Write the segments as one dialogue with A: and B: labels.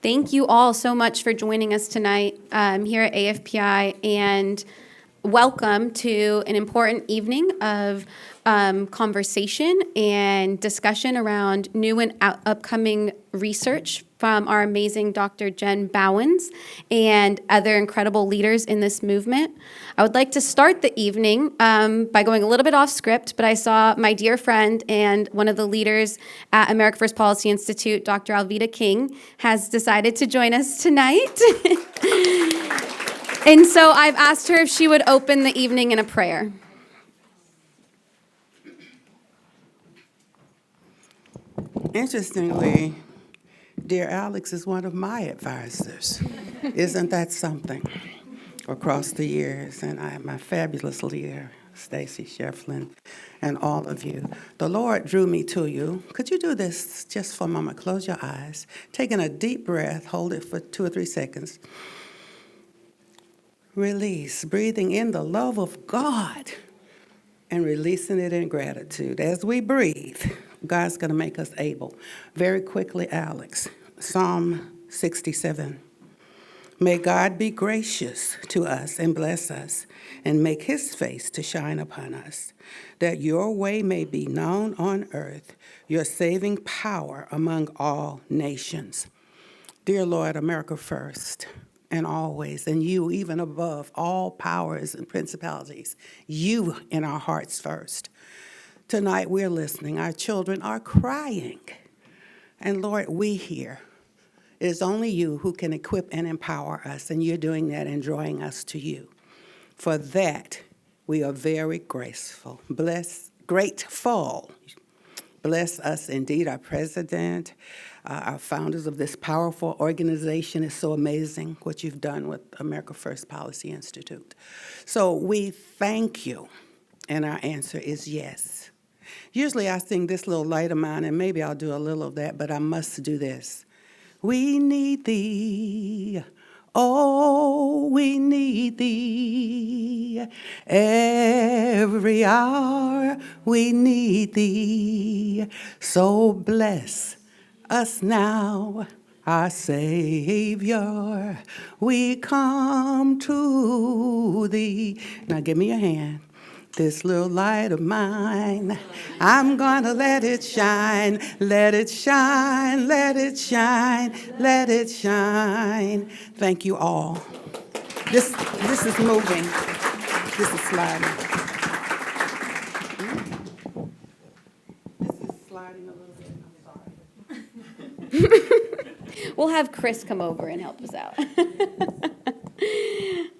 A: Thank you all so much for joining us tonight here at AFPI, and welcome to an important evening of conversation and discussion around new and upcoming research from our amazing Dr. Jen Bauwens and other incredible leaders in this movement. I would like to start the evening by going a little bit off script, but I saw my dear friend and one of the leaders at America First Policy Institute, Dr. Alveda King, has decided to join us tonight. And so I've asked her if she would open the evening in a prayer.
B: Interestingly, dear Alex is one of my advisors. Isn't that something? Across the years, and my fabulous leader, Stacy Shefflin, and all of you. The Lord drew me to you. Could you do this just for a moment? Close your eyes. Taking a deep breath, hold it for 2 or 3 seconds. Release, breathing in the love of God and releasing it in gratitude. As we breathe, God's going to make us able. Very quickly, Alex, Psalm 67. May God be gracious to us and bless us and make his face to shine upon us, that your way may be known on earth, your saving power among all nations. Dear Lord, America first and always, and you even above all powers and principalities, you in our hearts first. Tonight we're listening. Our children are crying. And Lord, we hear. It is only you who can equip and empower us, and you're doing that and drawing us to you. For that, we are very grateful. Grateful. Bless us indeed, our president, our founders of this powerful organization. Is so amazing what you've done with America First Policy Institute. So we thank you, and our answer is yes. Usually I sing this little light of mine, and maybe I'll do a little of that, but I must do this. We need thee, oh, we need thee. Every hour we need thee. So bless us now, our Savior. We come to thee. Now give me a hand. This little light of mine, I'm gonna let it shine, let it shine, let it shine, let it shine. Thank you all. This is moving. This is sliding. This is sliding a little bit. I'm sorry.
A: We'll have Chris come over and help us out.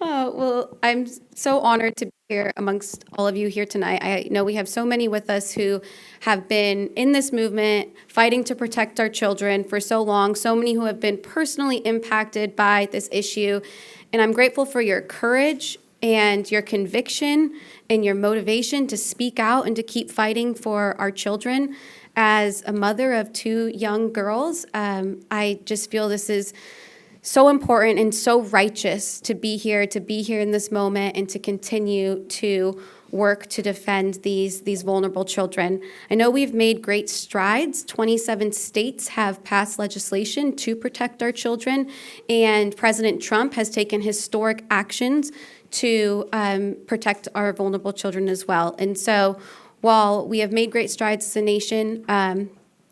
A: Oh, well, I'm so honored to be here amongst all of you here tonight. I know we have so many with us who have been in this movement, fighting to protect our children for so long, so many who have been personally impacted by this issue. And I'm grateful for your courage and your conviction and your motivation to speak out and to keep fighting for our children. As a mother of 2 young girls, I just feel this is so important and so righteous to be here in this moment, and to continue to work to defend these vulnerable children. I know we've made great strides. 27 states have passed legislation to protect our children, and President Trump has taken historic actions to protect our vulnerable children as well. And so while we have made great strides as a nation,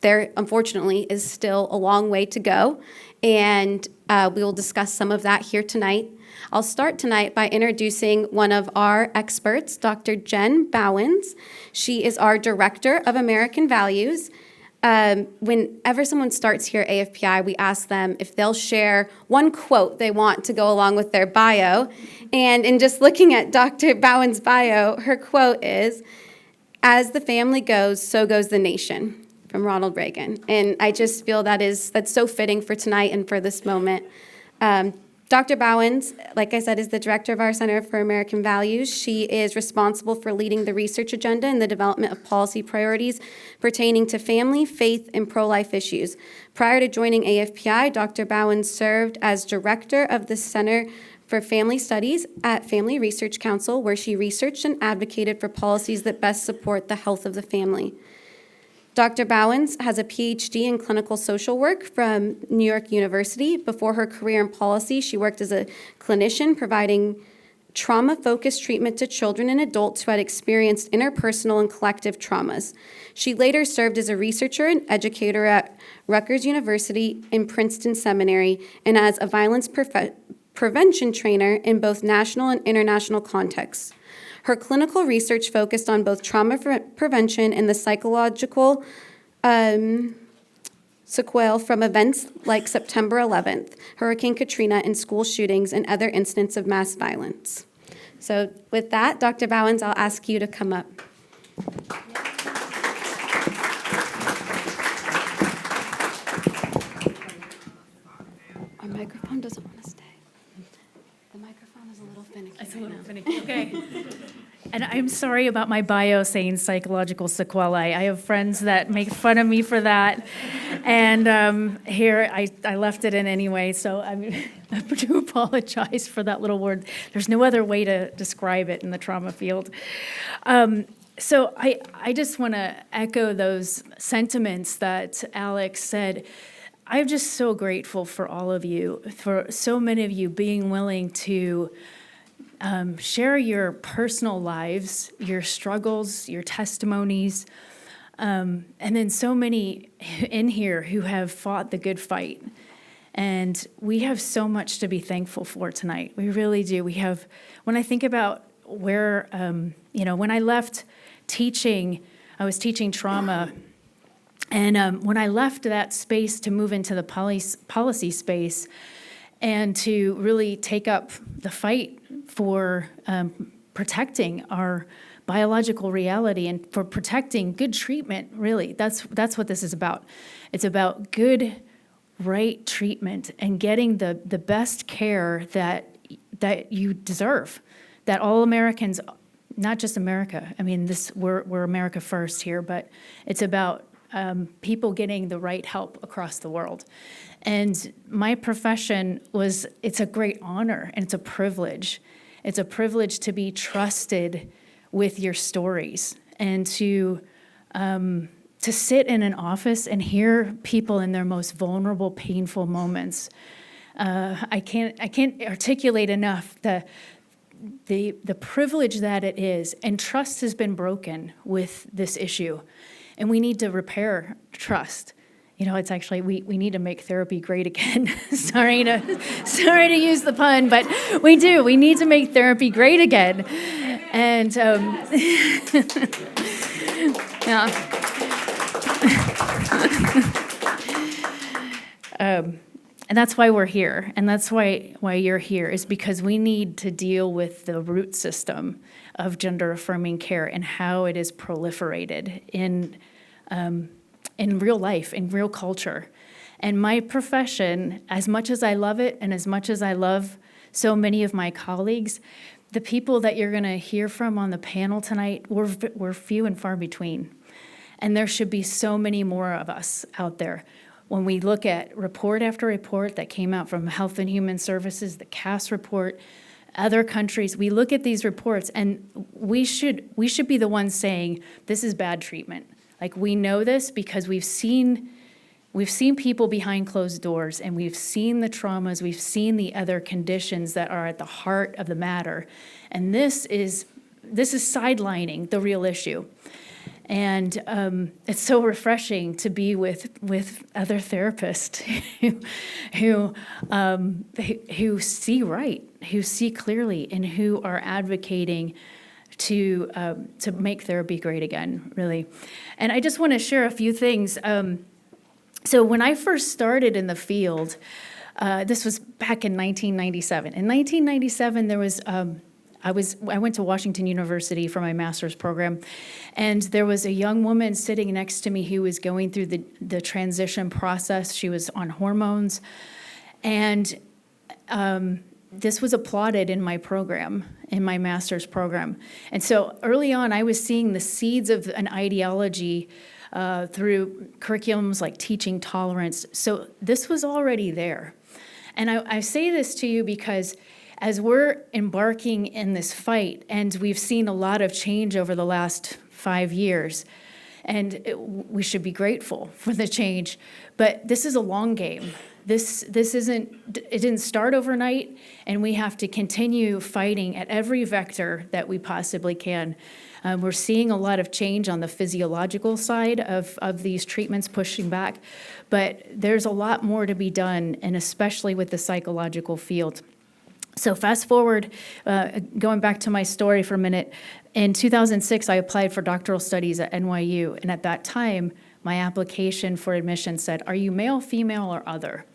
A: there unfortunately is still a long way to go, and we will discuss some of that here tonight. I'll start tonight by introducing one of our experts, Dr. Jen Bauwens. She is our Director of American Values. Whenever someone starts here at AFPI, we ask them if they'll share one quote they want to go along with their bio. And in just looking at Dr. Bauwens' bio, her quote is, "As the family goes, so goes the nation," from Ronald Reagan. And I just feel that's so fitting for tonight and for this moment. Dr. Bauwens, like I said, is the director of our Center for American Values. She is responsible for leading the research agenda and the development of policy priorities pertaining to family, faith, and pro-life issues. Prior to joining AFPI, Dr. Bauwens served as director of the Center for Family Studies at Family Research Council, where she researched and advocated for policies that best support the health of the family. Dr. Bauwens has a PhD in clinical social work from New York University. Before her career in policy, she worked as a clinician providing trauma-focused treatment to children and adults who had experienced interpersonal and collective traumas. She later served as a researcher and educator at Rutgers University and Princeton Seminary, and as a violence prevention trainer in both national and international contexts. Her clinical research focused on both trauma prevention and the psychological sequelae from events like September 11th, Hurricane Katrina, and school shootings and other incidents of mass violence. So with that, Dr. Bauwens, I'll ask you to come up. Our microphone doesn't want to stay. The microphone is a little finicky.
C: It's a little finicky, okay. And I'm sorry about my bio saying psychological sequelae. I have friends that make fun of me for that. And here, I left it in anyway, so I do apologize for that little word. There's no other way to describe it in the trauma field. So I just want to echo those sentiments that Alex said. I'm just so grateful for all of you, for so many of you being willing to share your personal lives, your struggles, your testimonies, and then so many in here who have fought the good fight. And we have so much to be thankful for tonight. We really do. We have, when I think about where, when I left teaching, I was teaching trauma. And when I left that space to move into the policy space and to really take up the fight for protecting our biological reality and for protecting good treatment, really, that's what this is about. It's about good, right treatment and getting the best care that you deserve, that all Americans, not just America, I mean, we're America first here, but it's about people getting the right help across the world. And my profession it's a great honor and it's a privilege. It's a privilege to be trusted with your stories and to sit in an office and hear people in their most vulnerable, painful moments. I can't articulate enough the privilege that it is, and trust has been broken with this issue. And we need to repair trust. It's actually, we need to make therapy great again. Sorry to use the pun, but we do. We need to make therapy great again. And yeah. And that's why we're here. And that's why you're here, is because we need to deal with the root system of gender-affirming care and how it is proliferated in real life, in real culture. And my profession, as much as I love it and as much as I love so many of my colleagues, the people that you're going to hear from on the panel tonight, we're few and far between. And there should be so many more of us out there. When we look at report after report that came out from Health and Human Services, the CAS report, other countries, we look at these reports and we should be the ones saying, this is bad treatment. Like, we know this because we've seen people behind closed doors, and we've seen the traumas, we've seen the other conditions that are at the heart of the matter. And this is sidelining the real issue. And it's so refreshing to be with other therapists who see right, who see clearly, and who are advocating to make therapy great again, really. And I just want to share a few things. So when I first started in the field, this was back in 1997. In 1997, there was I went to Washington University for my master's program, and there was a young woman sitting next to me who was going through the transition process. She was on hormones, and this was applauded in my program, in my master's program. And so early on, I was seeing the seeds of an ideology through curriculums like teaching tolerance. So this was already there. And I say this to you because as we're embarking in this fight, and we've seen a lot of change over the last 5 years, we should be grateful for the change. But this is a long game. It didn't start overnight, and we have to continue fighting at every vector that we possibly can. We're seeing a lot of change on the physiological side of these treatments pushing back, but there's a lot more to be done, and especially with the psychological field. So fast forward, going back to my story for a minute, in 2006, I applied for doctoral studies at NYU, and at that time, my application for admission said, "Are you male, female, or other?"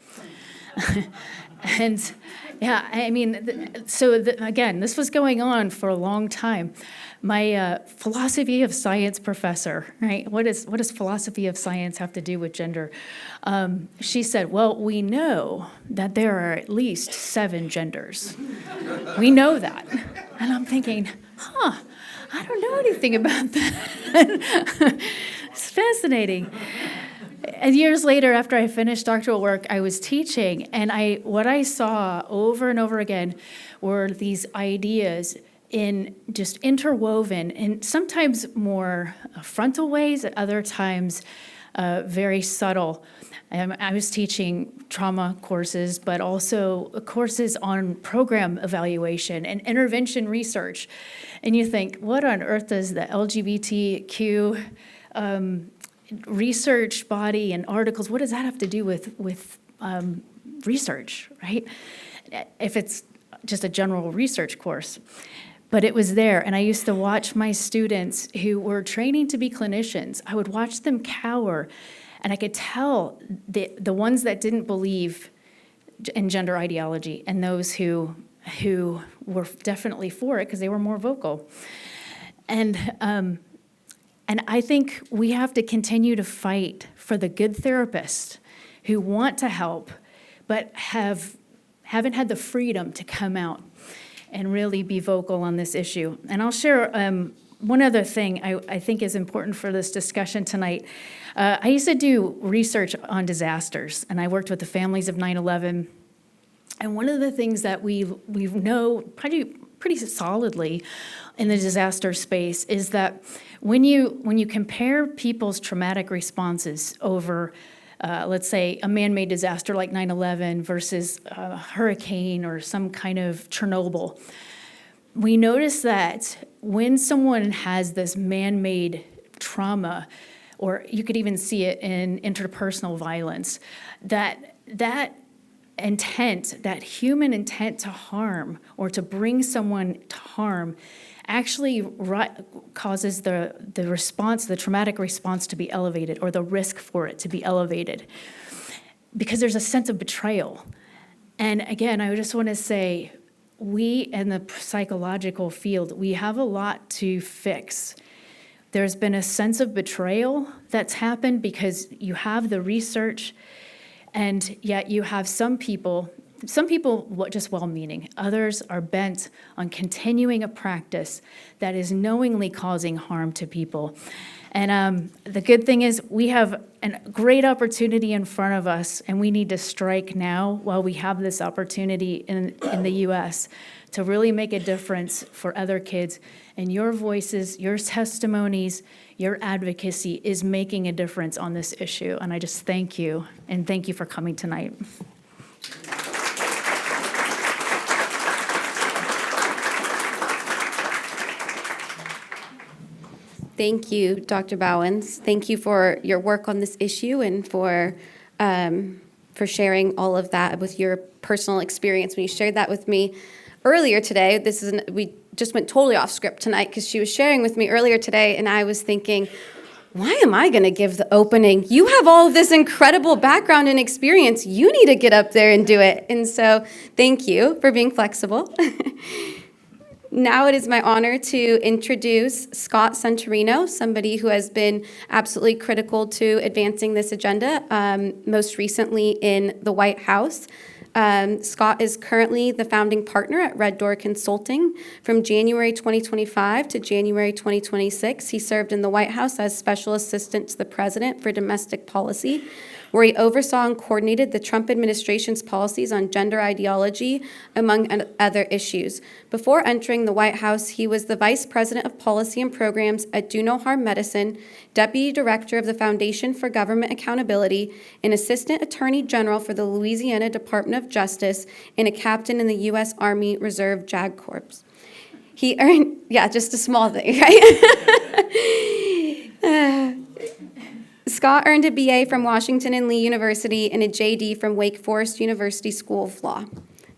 C: And yeah, I mean, again, this was going on for a long time. My philosophy of science professor, right? What does philosophy of science have to do with gender? She said, "Well, we know that there are at least 7 genders. We know that." And I'm thinking, I don't know anything about that. It's fascinating. And years later, after I finished doctoral work, I was teaching, and what I saw over and over again were these ideas in just interwoven in sometimes more frontal ways, at other times very subtle. I was teaching trauma courses, but also courses on program evaluation and intervention research. And you think, what on earth does the LGBTQ research body and articles, what does that have to do with research, right? If it's just a general research course. But it was there, and I used to watch my students who were training to be clinicians. I would watch them cower, and I could tell the ones that didn't believe in gender ideology and those who were definitely for it because they were more vocal. And I think we have to continue to fight for the good therapists who want to help, but haven't had the freedom to come out and really be vocal on this issue. And I'll share one other thing I think is important for this discussion tonight. I used to do research on disasters, and I worked with the families of 9/11. And one of the things that we know pretty solidly in the disaster space is that when you compare people's traumatic responses over let's say a man-made disaster like 9/11 versus a hurricane or some kind of Chernobyl, we notice that when someone has this man-made trauma, or you could even see it in interpersonal violence, that intent, that human intent to harm or to bring someone to harm actually causes the response, the traumatic response to be elevated, or the risk for it to be elevated, because there's a sense of betrayal. And again, I just want to say, we in the psychological field, we have a lot to fix. There's been a sense of betrayal that's happened because you have the research, and yet you have some people just well-meaning. Others are bent on continuing a practice that is knowingly causing harm to people. And the good thing is we have a great opportunity in front of us, and we need to strike now while we have this opportunity in the U.S. to really make a difference for other kids. And your voices, your testimonies, your advocacy is making a difference on this issue. And I just thank you, and thank you for coming tonight.
A: Thank you, Dr. Bauwens. Thank you for your work on this issue and for sharing all of that with your personal experience. When you shared that with me earlier today, we just went totally off script tonight because she was sharing with me earlier today, and I was thinking, why am I going to give the opening? You have all of this incredible background and experience. You need to get up there and do it. And so thank you for being flexible. Now it is my honor to introduce Scott Centurino, somebody who has been absolutely critical to advancing this agenda, most recently in the White House. Scott is currently the founding partner at Red Door Consulting. From January 2025 to January 2026, he served in the White House as Special Assistant to the President for Domestic Policy. where he oversaw and coordinated the Trump administration's policies on gender ideology, among other issues. Before entering the White House, he was the Vice President of Policy and Programs at Do No Harm Medicine, Deputy Director of the Foundation for Government Accountability, an Assistant Attorney General for the Louisiana Department of Justice, and a captain in the U.S. Army Reserve JAG Corps. He earned, yeah, just a small thing, right? Scott earned a BA from Washington and Lee University and a JD from Wake Forest University School of Law.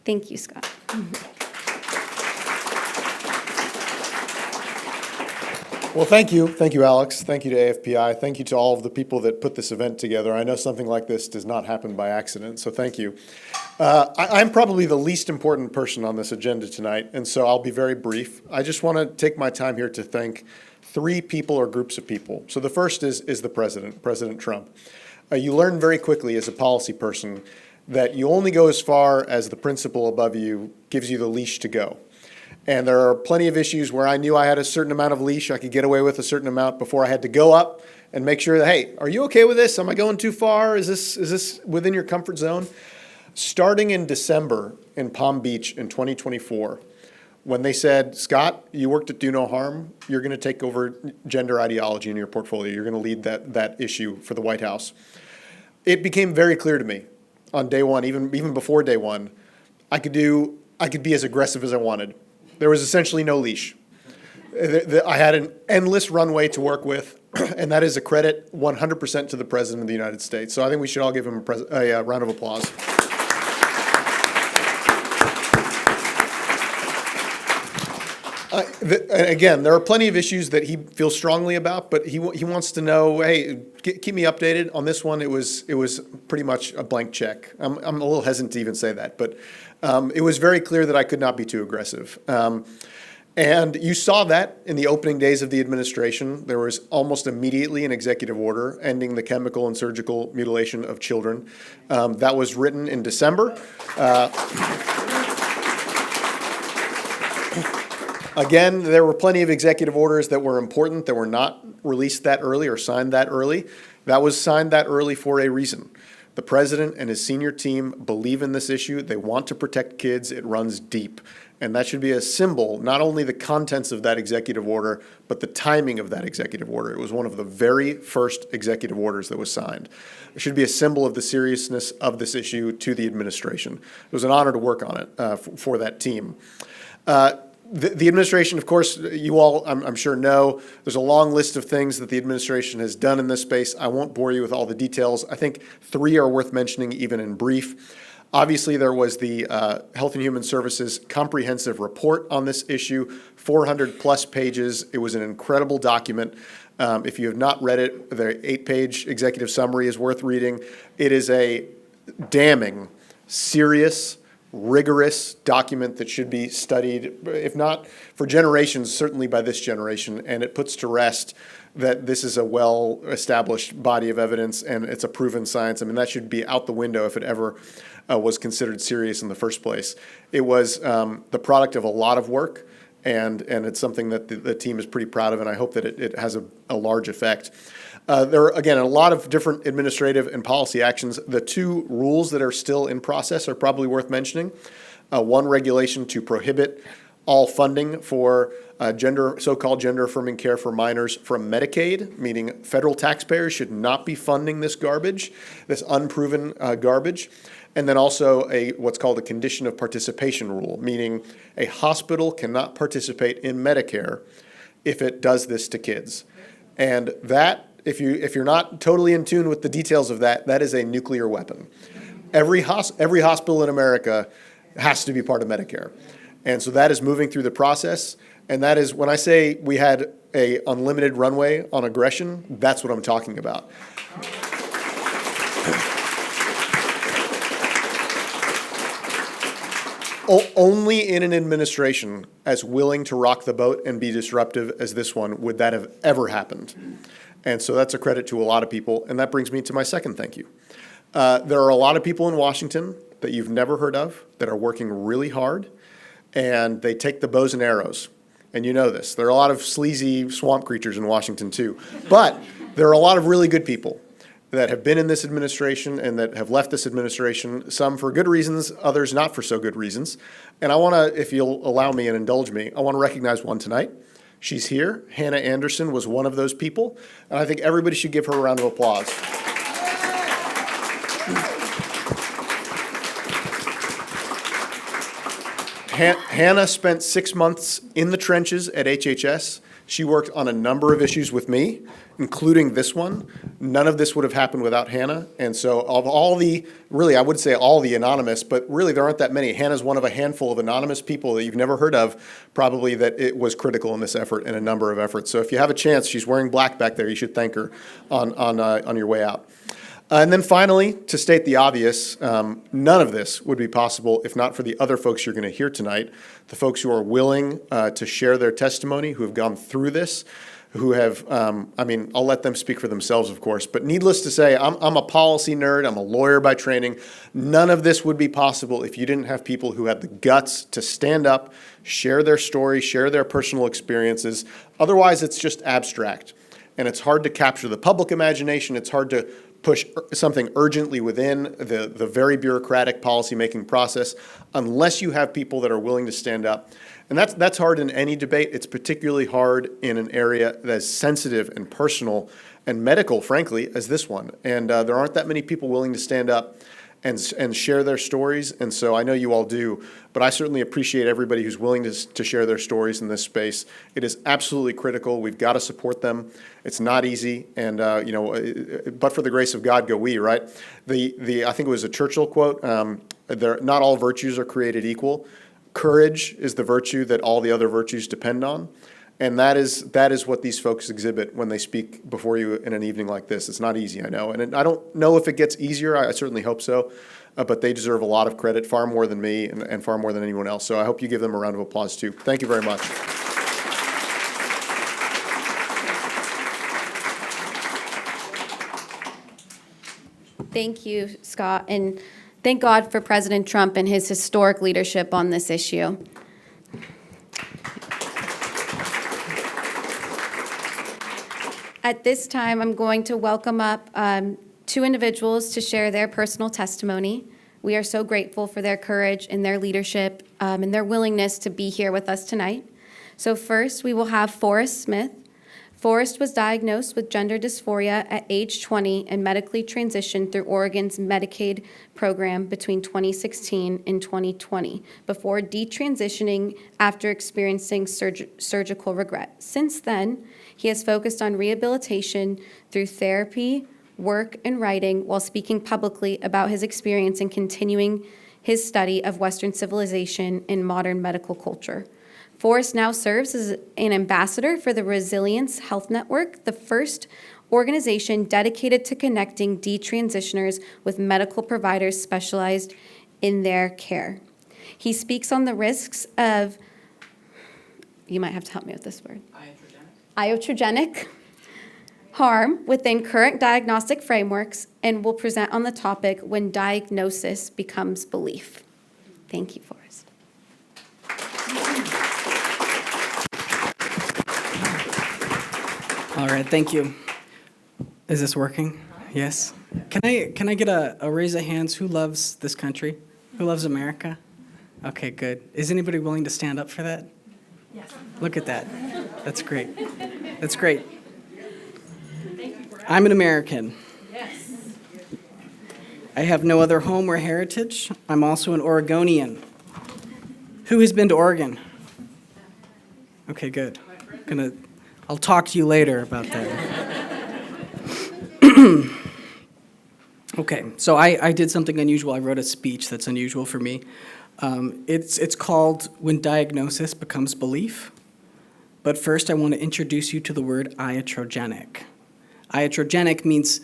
A: Thank you, Scott.
D: Well, thank you. Thank you, Alex. Thank you to AFPI. Thank you to all of the people that put this event together. I know something like this does not happen by accident, so thank you. I'm probably the least important person on this agenda tonight, and so I'll be very brief. I just want to take my time here to thank three people or groups of people. So the first is the president, President Trump. You learn very quickly as a policy person that you only go as far as the principal above you gives you the leash to go. And there are plenty of issues where I knew I had a certain amount of leash, I could get away with a certain amount before I had to go up and make sure that, hey, are you okay with this? Am I going too far? Is this within your comfort zone? Starting in December in Palm Beach in 2024, when they said, Scott, you worked at Do No Harm, you're going to take over gender ideology in your portfolio. You're going to lead that issue for the White House. It became very clear to me on day one, even before day one, I could be as aggressive as I wanted. There was essentially no leash. I had an endless runway to work with, and that is a credit 100% to the President of the United States. So I think we should all give him a round of applause. Again, there are plenty of issues that he feels strongly about, but he wants to know, hey, keep me updated. On this one, it was pretty much a blank check. I'm a little hesitant to even say that, but it was very clear that I could not be too aggressive. And you saw that in the opening days of the administration. There was almost immediately an executive order ending the chemical and surgical mutilation of children. That was written in December. Again, there were plenty of executive orders that were important that were not released that early or signed that early. That was signed that early for a reason. The president and his senior team believe in this issue. They want to protect kids. It runs deep. And that should be a symbol, not only the contents of that executive order, but the timing of that executive order. It was one of the very first executive orders that was signed. It should be a symbol of the seriousness of this issue to the administration. It was an honor to work on it for that team. The administration, of course, you all, I'm sure, know, there's a long list of things that the administration has done in this space. I won't bore you with all the details. I think three are worth mentioning, even in brief. Obviously, there was the Health and Human Services comprehensive report on this issue, 400-plus pages. It was an incredible document. If you have not read it, the 8-page executive summary is worth reading. It is a damning, serious, rigorous document that should be studied, if not for generations, certainly by this generation, and it puts to rest that this is a well-established body of evidence and it's a proven science. I mean, that should be out the window if it ever was considered serious in the first place. It was the product of a lot of work, and it's something that the team is pretty proud of, and I hope that it has a large effect. There are, again, a lot of different administrative and policy actions. The two rules that are still in process are probably worth mentioning. One regulation to prohibit all funding for so-called gender-affirming care for minors from Medicaid, meaning federal taxpayers should not be funding this garbage, this unproven garbage. And then also what's called a condition of participation rule, meaning a hospital cannot participate in Medicare if it does this to kids. And that, if you're not totally in tune with the details of that, that is a nuclear weapon. Every hospital in America has to be part of Medicare. And so that is moving through the process. And that is, when I say we had a unlimited runway on aggression, that's what I'm talking about. Only in an administration as willing to rock the boat and be disruptive as this one would that have ever happened. And so that's a credit to a lot of people. And that brings me to my second thank you. There are a lot of people in Washington that you've never heard of that are working really hard, and they take the bows and arrows. And you know this. There are a lot of sleazy swamp creatures in Washington too. But there are a lot of really good people that have been in this administration and that have left this administration, some for good reasons, others not for so good reasons. And I want to, if you'll allow me and indulge me, I want to recognize one tonight. She's here. Hannah Anderson was one of those people, and I think everybody should give her a round of applause. Hannah spent 6 months in the trenches at HHS. She worked on a number of issues with me, including this one. None of this would have happened without Hannah. And so of all the, really, I would say all the anonymous, but really there aren't that many. Hannah's one of a handful of anonymous people that you've never heard of, probably, that it was critical in this effort and a number of efforts. So if you have a chance, she's wearing black back there. You should thank her on your way out. And then finally, to state the obvious, none of this would be possible if not for the other folks you're going to hear tonight, the folks who are willing to share their testimony, who have gone through this, who have, I'll let them speak for themselves, of course, but needless to say, I'm a policy nerd, I'm a lawyer by training. None of this would be possible if you didn't have people who had the guts to stand up, share their story, share their personal experiences. Otherwise, it's just abstract. And it's hard to capture the public imagination, it's hard to push something urgently within the very bureaucratic policymaking process unless you have people that are willing to stand up. And that's hard in any debate. It's particularly hard in an area that's sensitive and personal and medical, frankly, as this one. And there aren't that many people willing to stand up and share their stories. And so I know you all do, but I certainly appreciate everybody who's willing to share their stories in this space. It is absolutely critical. We've got to support them. It's not easy. And, but for the grace of God go we, right? I think it was a Churchill quote, not all virtues are created equal. Courage is the virtue that all the other virtues depend on. And that is what these folks exhibit when they speak before you in an evening like this. It's not easy, I know. And I don't know if it gets easier. I certainly hope so. But they deserve a lot of credit, far more than me and far more than anyone else. So I hope you give them a round of applause, too. Thank you very much.
A: Thank you, Scott. And thank God for President Trump and his historic leadership on this issue. At this time, I'm going to welcome up two individuals to share their personal testimony. We are so grateful for their courage and their leadership and their willingness to be here with us tonight. So first, we will have Forrest Smith. Forrest was diagnosed with gender dysphoria at age 20 and medically transitioned through Oregon's Medicaid program between 2016 and 2020 before detransitioning after experiencing surgical regret. Since then, he has focused on rehabilitation through therapy, work, and writing while speaking publicly about his experience and continuing his study of Western civilization and modern medical culture. Forrest now serves as an ambassador for the Resilience Health Network, the first organization dedicated to connecting detransitioners with medical providers specialized in their care. He speaks on the risks of, you might have to help me with this word, iatrogenic harm within current diagnostic frameworks, and will present on the topic when diagnosis becomes belief. Thank you, Forrest.
E: All right, thank you. Is this working? Yes? Can I get a raise of hands? Who loves this country? Who loves America? Okay, good. Is anybody willing to stand up for that? Yes. Look at that. That's great. That's great. I'm an American. Yes. I have no other home or heritage. I'm also an Oregonian. Who has been to Oregon? Okay, good. I'll talk to you later about that. Okay, so I did something unusual. I wrote a speech that's unusual for me. It's called When Diagnosis Becomes Belief. But first, I want to introduce you to the word iatrogenic. Iatrogenic means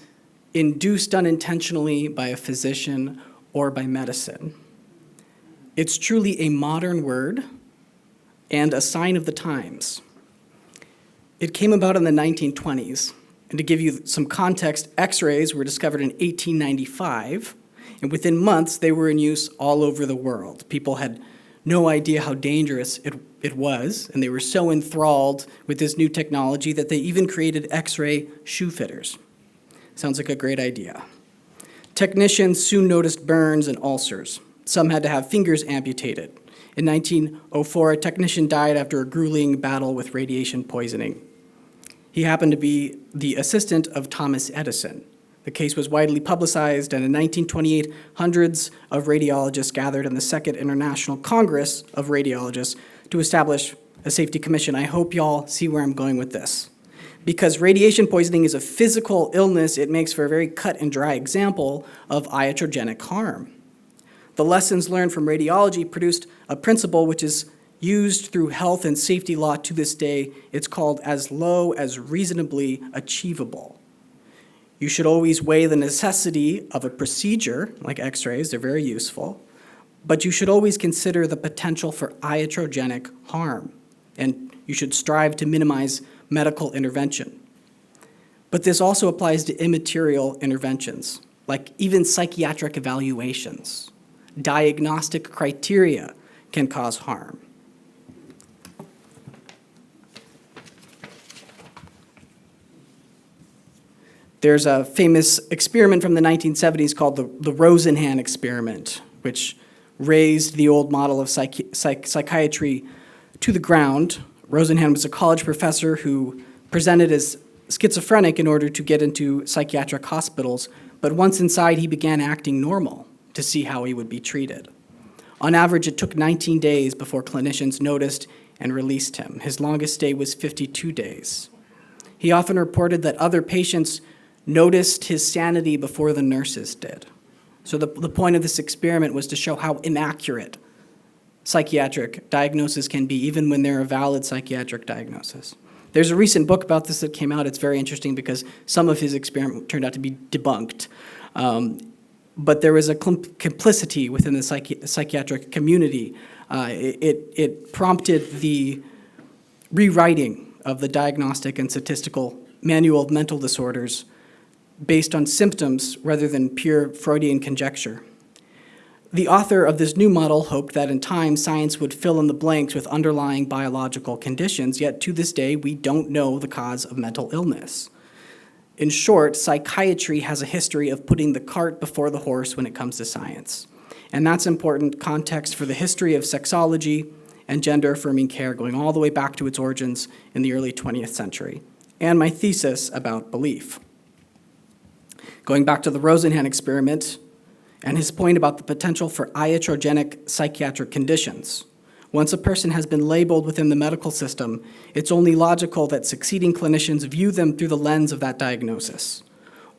E: induced unintentionally by a physician or by medicine. It's truly a modern word and a sign of the times. It came about in the 1920s, and to give you some context, X-rays were discovered in 1895, and within months they were in use all over the world. People had no idea how dangerous it was, and they were so enthralled with this new technology that they even created X-ray shoe fitters. Sounds like a great idea. Technicians soon noticed burns and ulcers. Some had to have fingers amputated. In 1904, a technician died after a grueling battle with radiation poisoning. He happened to be the assistant of Thomas Edison. The case was widely publicized, and in 1928, hundreds of radiologists gathered in the Second International Congress of Radiologists to establish a safety commission. I hope y'all see where I'm going with this. Because radiation poisoning is a physical illness, it makes for a very cut and dry example of iatrogenic harm. The lessons learned from radiology produced a principle which is used through health and safety law to this day. It's called as low as reasonably achievable. You should always weigh the necessity of a procedure, like x-rays, they're very useful, but you should always consider the potential for iatrogenic harm, and you should strive to minimize medical intervention. But this also applies to immaterial interventions, like even psychiatric evaluations. Diagnostic criteria can cause harm. There's a famous experiment from the 1970s called the Rosenhan experiment, which raised the old model of psychiatry to the ground. Rosenhan was a college professor who presented as schizophrenic in order to get into psychiatric hospitals, but once inside, he began acting normal to see how he would be treated. On average, it took 19 days before clinicians noticed and released him. His longest stay was 52 days. He often reported that other patients noticed his sanity before the nurses did. So the point of this experiment was to show how inaccurate psychiatric diagnosis can be, even when they're a valid psychiatric diagnosis. There's a recent book about this that came out. It's very interesting because some of his experiment turned out to be debunked. But there was a complicity within the psychiatric community. It prompted the rewriting of the Diagnostic and Statistical Manual of Mental Disorders based on symptoms rather than pure Freudian conjecture. The author of this new model hoped that in time science would fill in the blanks with underlying biological conditions, yet to this day we don't know the cause of mental illness. In short, psychiatry has a history of putting the cart before the horse when it comes to science. And that's important context for the history of sexology and gender-affirming care going all the way back to its origins in the early 20th century, and my thesis about belief. Going back to the Rosenhan experiment and his point about the potential for iatrogenic psychiatric conditions. Once a person has been labeled within the medical system, it's only logical that succeeding clinicians view them through the lens of that diagnosis.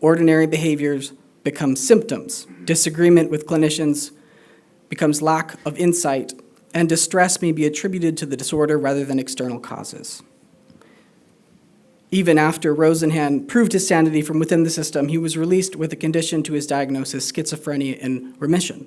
E: Ordinary behaviors become symptoms. Disagreement with clinicians becomes lack of insight, and distress may be attributed to the disorder rather than external causes. Even after Rosenhan proved his sanity from within the system, he was released with a condition to his diagnosis, schizophrenia in remission.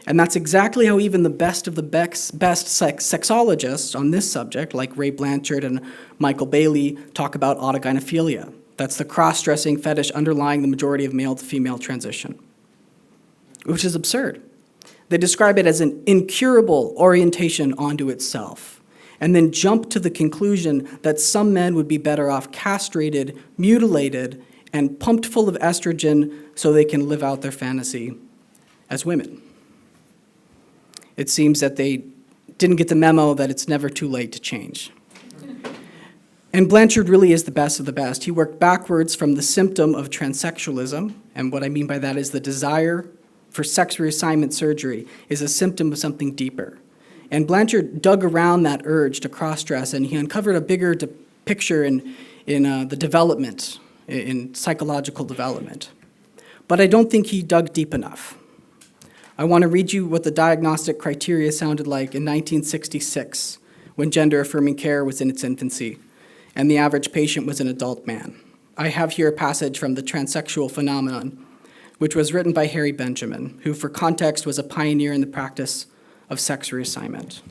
E: And that's exactly how even the best of the best sexologists on this subject, like Ray Blanchard and Michael Bailey, talk about autogynephilia. That's the cross-dressing fetish underlying the majority of male to female transition, which is absurd. They describe it as an incurable orientation onto itself, and then jump to the conclusion that some men would be better off castrated, mutilated, and pumped full of estrogen so they can live out their fantasy as women. It seems that they didn't get the memo that it's never too late to change. And Blanchard really is the best of the best. He worked backwards from the symptom of transsexualism, and what I mean by that is the desire for sex reassignment surgery is a symptom of something deeper. And Blanchard dug around that urge to cross-dress, and he uncovered a bigger picture in the development, in psychological development. But I don't think he dug deep enough. I want to read you what the diagnostic criteria sounded like in 1966, when gender-affirming care was in its infancy, and the average patient was an adult man. I have here a passage from The Transsexual Phenomenon, which was written by Harry Benjamin, who, for context, was a pioneer in the practice of sex reassignment.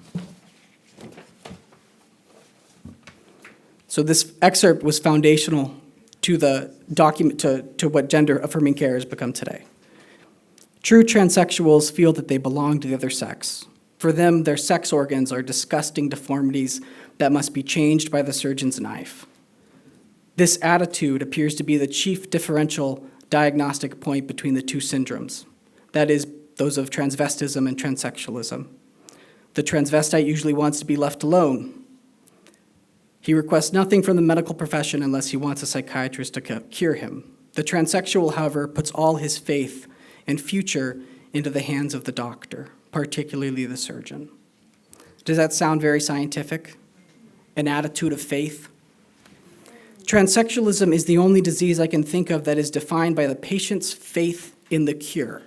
E: So this excerpt was foundational to the document, to what gender-affirming care has become today. True transsexuals feel that they belong to the other sex. For them, their sex organs are disgusting deformities that must be changed by the surgeon's knife. This attitude appears to be the chief differential diagnostic point between the two syndromes, that is, those of transvestism and transsexualism. The transvestite usually wants to be left alone. He requests nothing from the medical profession unless he wants a psychiatrist to cure him. The transsexual, however, puts all his faith and future into the hands of the doctor, particularly the surgeon. Does that sound very scientific? An attitude of faith? Transsexualism is the only disease I can think of that is defined by the patient's faith in the cure.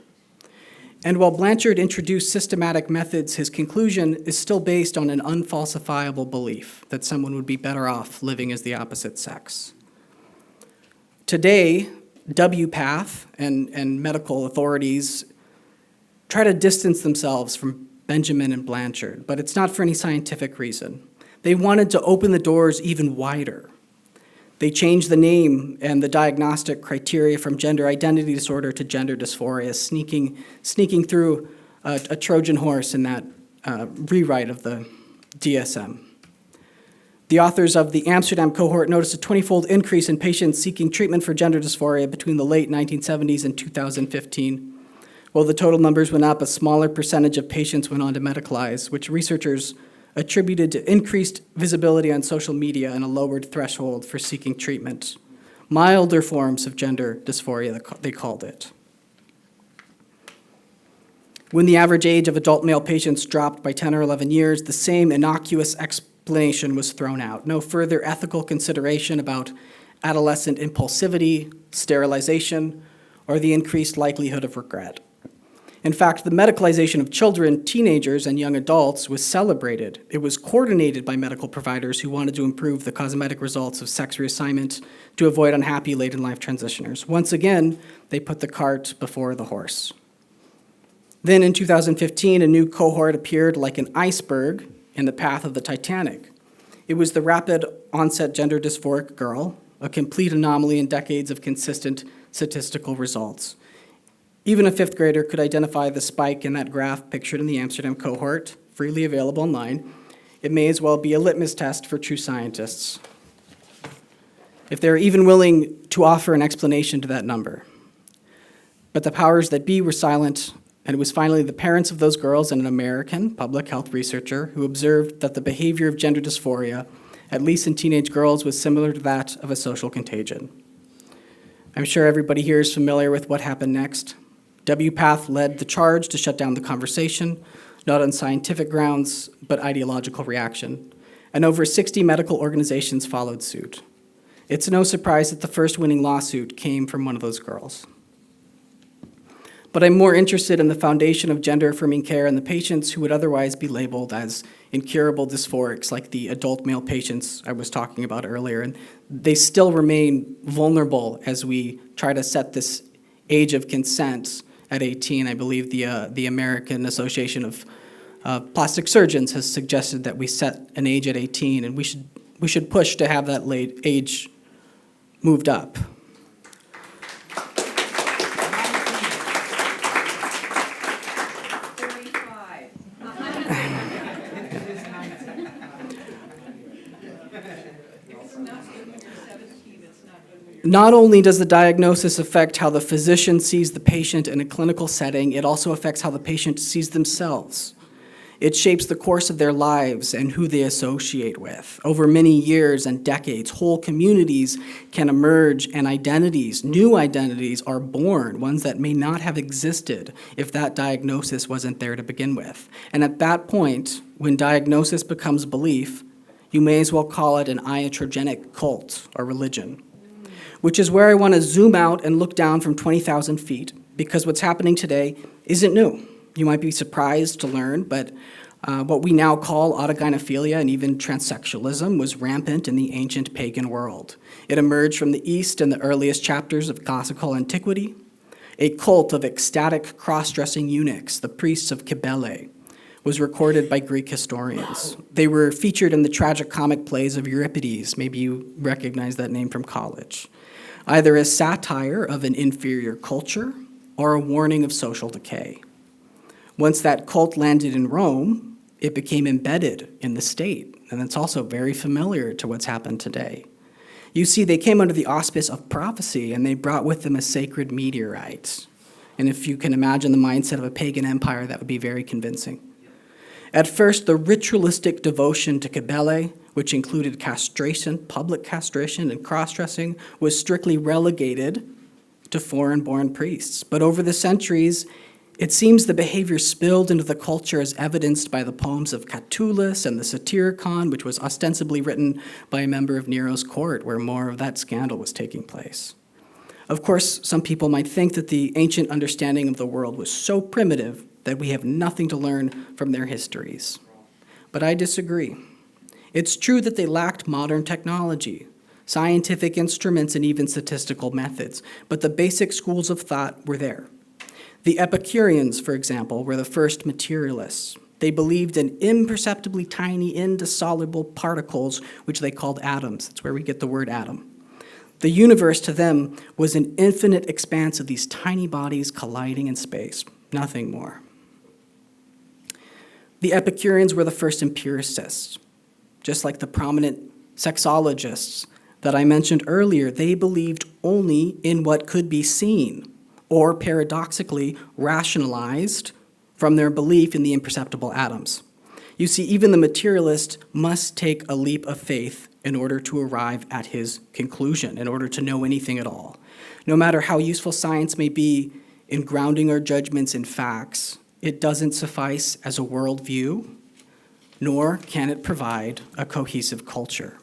E: And while Blanchard introduced systematic methods, his conclusion is still based on an unfalsifiable belief that someone would be better off living as the opposite sex. Today, WPATH and medical authorities try to distance themselves from Benjamin and Blanchard, but it's not for any scientific reason. They wanted to open the doors even wider. They changed the name and the diagnostic criteria from gender identity disorder to gender dysphoria, sneaking through a Trojan horse in that rewrite of the DSM. The authors of the Amsterdam cohort noticed a 20-fold increase in patients seeking treatment for gender dysphoria between the late 1970s and 2015. While the total numbers went up, a smaller percentage of patients went on to medicalize, which researchers attributed to increased visibility on social media and a lowered threshold for seeking treatment. Milder forms of gender dysphoria, they called it. When the average age of adult male patients dropped by 10 or 11 years, the same innocuous explanation was thrown out. No further ethical consideration about adolescent impulsivity, sterilization, or the increased likelihood of regret. In fact, the medicalization of children, teenagers, and young adults was celebrated. It was coordinated by medical providers who wanted to improve the cosmetic results of sex reassignment to avoid unhappy late-in-life transitioners. Once again, they put the cart before the horse. Then in 2015, a new cohort appeared like an iceberg in the path of the Titanic. It was the rapid onset gender dysphoric girl, a complete anomaly in decades of consistent statistical results. Even a fifth grader could identify the spike in that graph pictured in the Amsterdam cohort, freely available online. It may as well be a litmus test for true scientists, if they're even willing to offer an explanation to that number. But the powers that be were silent, and it was finally the parents of those girls and an American public health researcher who observed that the behavior of gender dysphoria, at least in teenage girls, was similar to that of a social contagion. I'm sure everybody here is familiar with what happened next. WPATH led the charge to shut down the conversation, not on scientific grounds, but ideological reaction. And over 60 medical organizations followed suit. It's no surprise that the first winning lawsuit came from one of those girls. But I'm more interested in the foundation of gender-affirming care and the patients who would otherwise be labeled as incurable dysphorics, like the adult male patients I was talking about earlier. And they still remain vulnerable as we try to set this age of consent at 18. I believe the American Association of Plastic Surgeons has suggested that we set an age at 18, and we should push to have that late age moved up. Not only does the diagnosis affect how the physician sees the patient in a clinical setting, it also affects how the patient sees themselves. It shapes the course of their lives and who they associate with. Over many years and decades, whole communities can emerge and identities, new identities, are born, ones that may not have existed if that diagnosis wasn't there to begin with. And at that point, when diagnosis becomes belief, you may as well call it an iatrogenic cult or religion. Which is where I want to zoom out and look down from 20,000 feet, because what's happening today isn't new. You might be surprised to learn, but what we now call autogynephilia and even transsexualism was rampant in the ancient pagan world. It emerged from the East in the earliest chapters of classical antiquity. A cult of ecstatic cross-dressing eunuchs, the priests of Cybele, was recorded by Greek historians. They were featured in the tragic comic plays of Euripides. Maybe you recognize that name from college. Either as satire of an inferior culture or a warning of social decay. Once that cult landed in Rome, it became embedded in the state, and it's also very familiar to what's happened today. You see, they came under the auspice of prophecy, and they brought with them a sacred meteorite. And if you can imagine the mindset of a pagan empire, that would be very convincing. At first, the ritualistic devotion to Cybele, which included castration, public castration, and cross-dressing, was strictly relegated to foreign-born priests. But over the centuries, it seems the behavior spilled into the culture as evidenced by the poems of Catullus and the Satyricon, which was ostensibly written by a member of Nero's court, where more of that scandal was taking place. Of course, some people might think that the ancient understanding of the world was so primitive that we have nothing to learn from their histories. But I disagree. It's true that they lacked modern technology, scientific instruments, and even statistical methods, but the basic schools of thought were there. The Epicureans, for example, were the first materialists. They believed in imperceptibly tiny, indissoluble particles, which they called atoms. That's where we get the word atom. The universe to them was an infinite expanse of these tiny bodies colliding in space, nothing more. The Epicureans were the first empiricists. Just like the prominent sexologists that I mentioned earlier, they believed only in what could be seen, or paradoxically rationalized from their belief in the imperceptible atoms. You see, even the materialist must take a leap of faith in order to arrive at his conclusion, in order to know anything at all. No matter how useful science may be in grounding our judgments in facts, it doesn't suffice as a worldview, nor can it provide a cohesive culture.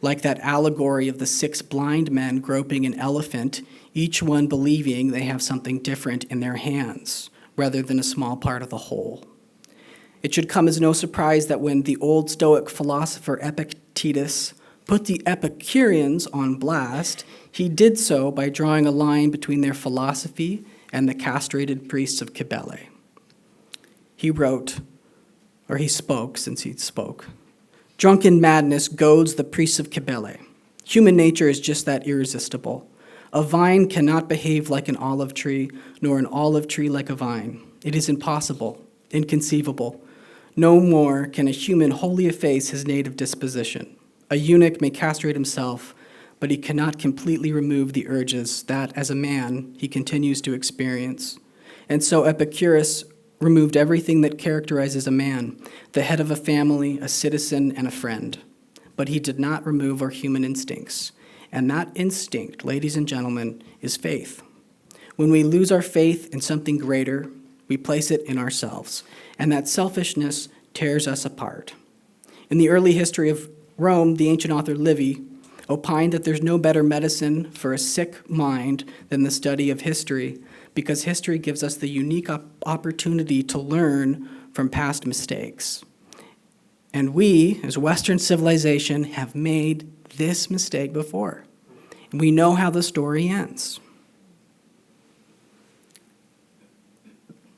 E: Like that allegory of the 6 blind men groping an elephant, each one believing they have something different in their hands, rather than a small part of the whole. It should come as no surprise that when the old Stoic philosopher Epictetus put the Epicureans on blast, he did so by drawing a line between their philosophy and the castrated priests of Cybele. He wrote, or he spoke, since he spoke, "Drunken madness goads the priests of Cybele. Human nature is just that irresistible. A vine cannot behave like an olive tree, nor an olive tree like a vine. It is impossible, inconceivable. No more can a human wholly efface his native disposition. A eunuch may castrate himself, but he cannot completely remove the urges that, as a man, he continues to experience. And so Epicurus removed everything that characterizes a man, the head of a family, a citizen, and a friend. But he did not remove our human instincts. And that instinct, ladies and gentlemen, is faith. When we lose our faith in something greater, we place it in ourselves, and that selfishness tears us apart. In the early history of Rome, the ancient author Livy opined that there's no better medicine for a sick mind than the study of history, because history gives us the unique opportunity to learn from past mistakes. And we, as Western civilization, have made this mistake before. We know how the story ends.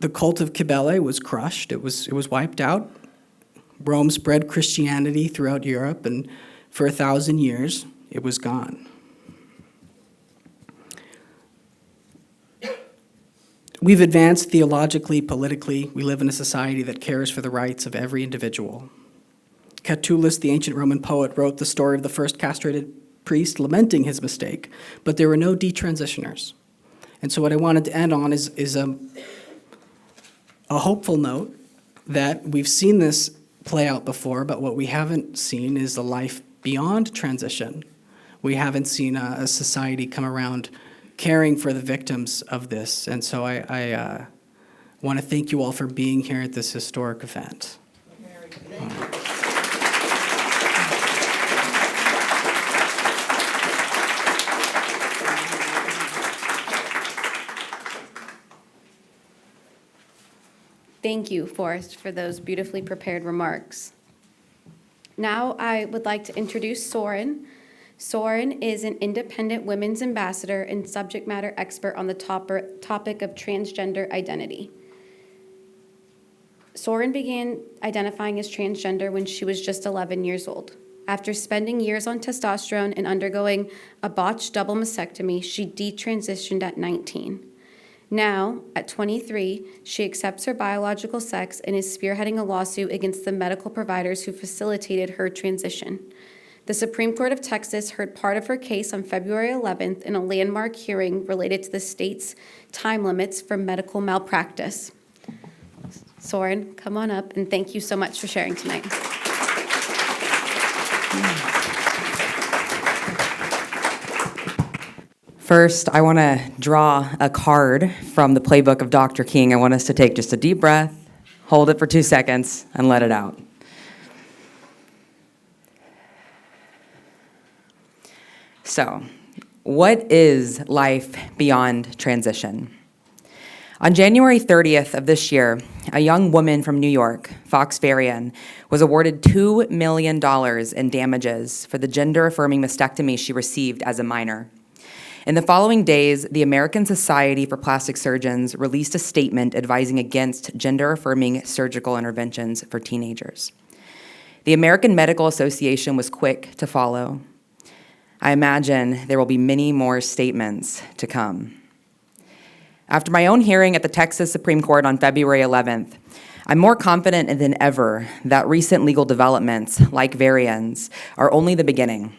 E: The cult of Cybele was crushed. It was wiped out. Rome spread Christianity throughout Europe, and for 1,000 years, it was gone. We've advanced theologically, politically. We live in a society that cares for the rights of every individual. Catullus, the ancient Roman poet, wrote the story of the first castrated priest lamenting his mistake, but there were no detransitioners. And so what I wanted to end on is a hopeful note that we've seen this play out before, but what we haven't seen is a life beyond transition. We haven't seen a society come around caring for the victims of this. And so I want to thank you all for being here at this historic event.
A: Thank you, Forrest, for those beautifully prepared remarks. Now I would like to introduce Soren. Soren is an independent women's ambassador and subject matter expert on the topic of transgender identity. Soren began identifying as transgender when she was just 11 years old. After spending years on testosterone and undergoing a botched double mastectomy, she detransitioned at 19. Now, at 23, she accepts her biological sex and is spearheading a lawsuit against the medical providers who facilitated her transition. The Supreme Court of Texas heard part of her case on February 11th in a landmark hearing related to the state's time limits for medical malpractice. Soren, come on up, and thank you so much for sharing tonight.
F: First, I want to draw a card from the playbook of Dr. King. I want us to take just a deep breath, hold it for 2 seconds, and let it out. So, what is life beyond transition? On January 30th of this year, a young woman from New York, Fox Varian, was awarded $2 million in damages for the gender-affirming mastectomy she received as a minor. In the following days, the American Society for Plastic Surgeons released a statement advising against gender-affirming surgical interventions for teenagers. The American Medical Association was quick to follow. I imagine there will be many more statements to come. After my own hearing at the Texas Supreme Court on February 11th, I'm more confident than ever that recent legal developments, like Varian's, are only the beginning.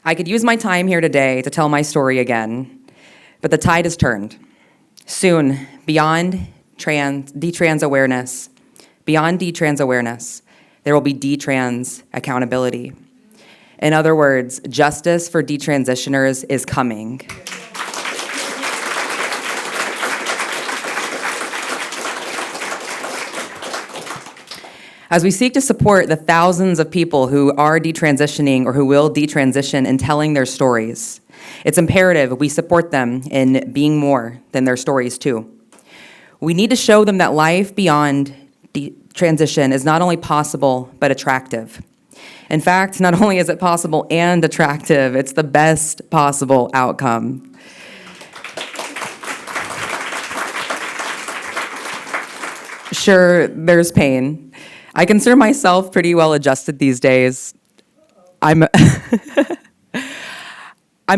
F: I could use my time here today to tell my story again, but the tide has turned. Soon, beyond detrans awareness, there will be detrans accountability. In other words, justice for detransitioners is coming. As we seek to support the thousands of people who are detransitioning or who will detransition and telling their stories, it's imperative we support them in being more than their stories too. We need to show them that life beyond transition is not only possible, but attractive. In fact, not only is it possible and attractive, it's the best possible outcome. Sure, there's pain. I consider myself pretty well adjusted these days. I'm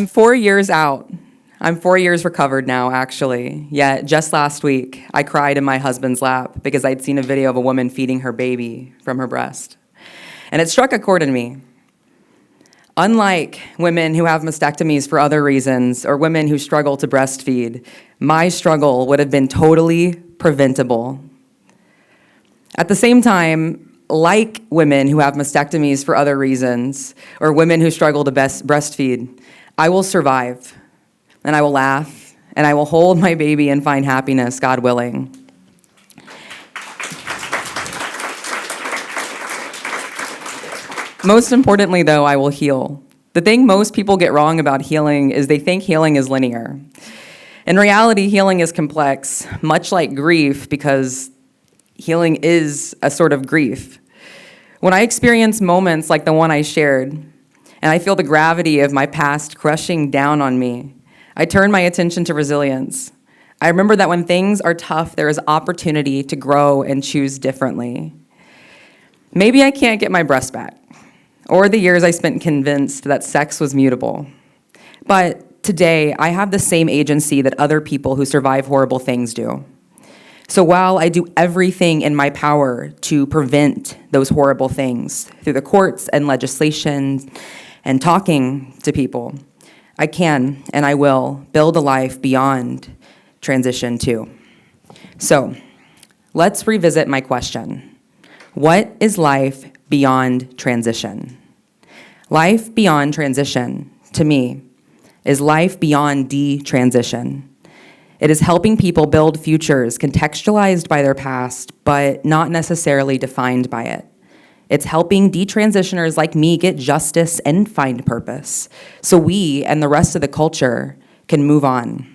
F: 4 years out. I'm 4 years recovered now, actually. Yet just last week, I cried in my husband's lap because I'd seen a video of a woman feeding her baby from her breast. And it struck a chord in me. Unlike women who have mastectomies for other reasons or women who struggle to breastfeed, my struggle would have been totally preventable. At the same time, like women who have mastectomies for other reasons or women who struggle to breastfeed, I will survive, and I will laugh, and I will hold my baby and find happiness, God willing. Most importantly, though, I will heal. The thing most people get wrong about healing is they think healing is linear. In reality, healing is complex, much like grief, because healing is a sort of grief. When I experience moments like the one I shared, and I feel the gravity of my past crushing down on me, I turn my attention to resilience. I remember that when things are tough, there is opportunity to grow and choose differently. Maybe I can't get my breast back, or the years I spent convinced that sex was mutable. But today, I have the same agency that other people who survive horrible things do. So while I do everything in my power to prevent those horrible things through the courts and legislation and talking to people, I can and I will build a life beyond transition too. So let's revisit my question. What is life beyond transition? Life beyond transition, to me, is life beyond detransition. It is helping people build futures contextualized by their past, but not necessarily defined by it. It's helping detransitioners like me get justice and find purpose, so we and the rest of the culture can move on.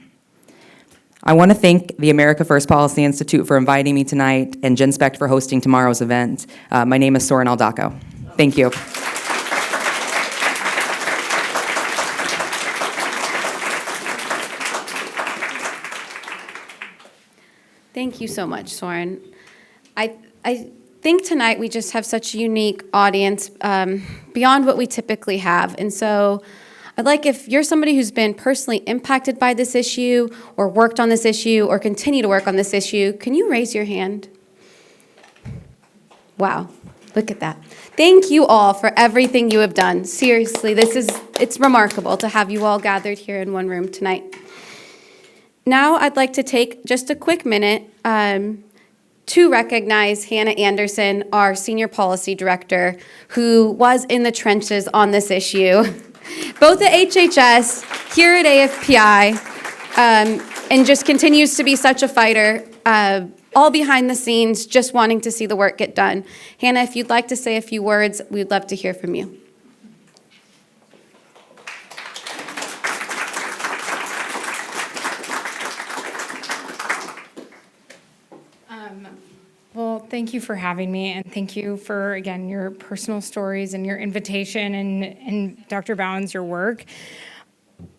F: I want to thank the America First Policy Institute for inviting me tonight and Genspect for hosting tomorrow's event. My name is Soren Aldaco. Thank you.
A: Thank you so much, Soren. I think tonight we just have such a unique audience beyond what we typically have. And so I'd like, if you're somebody who's been personally impacted by this issue or worked on this issue or continue to work on this issue, can you raise your hand? Wow. Look at that. Thank you all for everything you have done. Seriously, it's remarkable to have you all gathered here in one room tonight. Now I'd like to take just a quick minute to recognize Hannah Anderson, our Senior Policy Director, who was in the trenches on this issue, both at HHS, here at AFPI, and just continues to be such a fighter, all behind the scenes, just wanting to see the work get done. Hannah, if you'd like to say a few words, we'd love to hear from you.
G: Well, thank you for having me, and thank you for, again, your personal stories and your invitation and Dr. Bauwens, your work.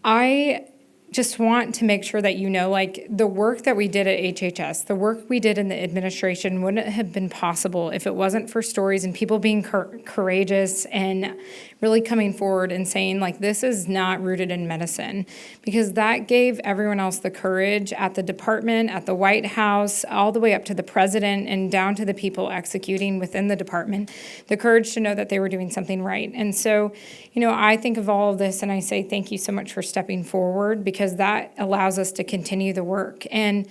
G: I just want to make sure that you know, like, the work that we did at HHS, the work we did in the administration wouldn't have been possible if it wasn't for stories and people being courageous and really coming forward and saying, like, this is not rooted in medicine, because that gave everyone else the courage at the department, at the White House, all the way up to the president and down to the people executing within the department, the courage to know that they were doing something right. And so, you know, I think of all of this and I say thank you so much for stepping forward, because that allows us to continue the work. And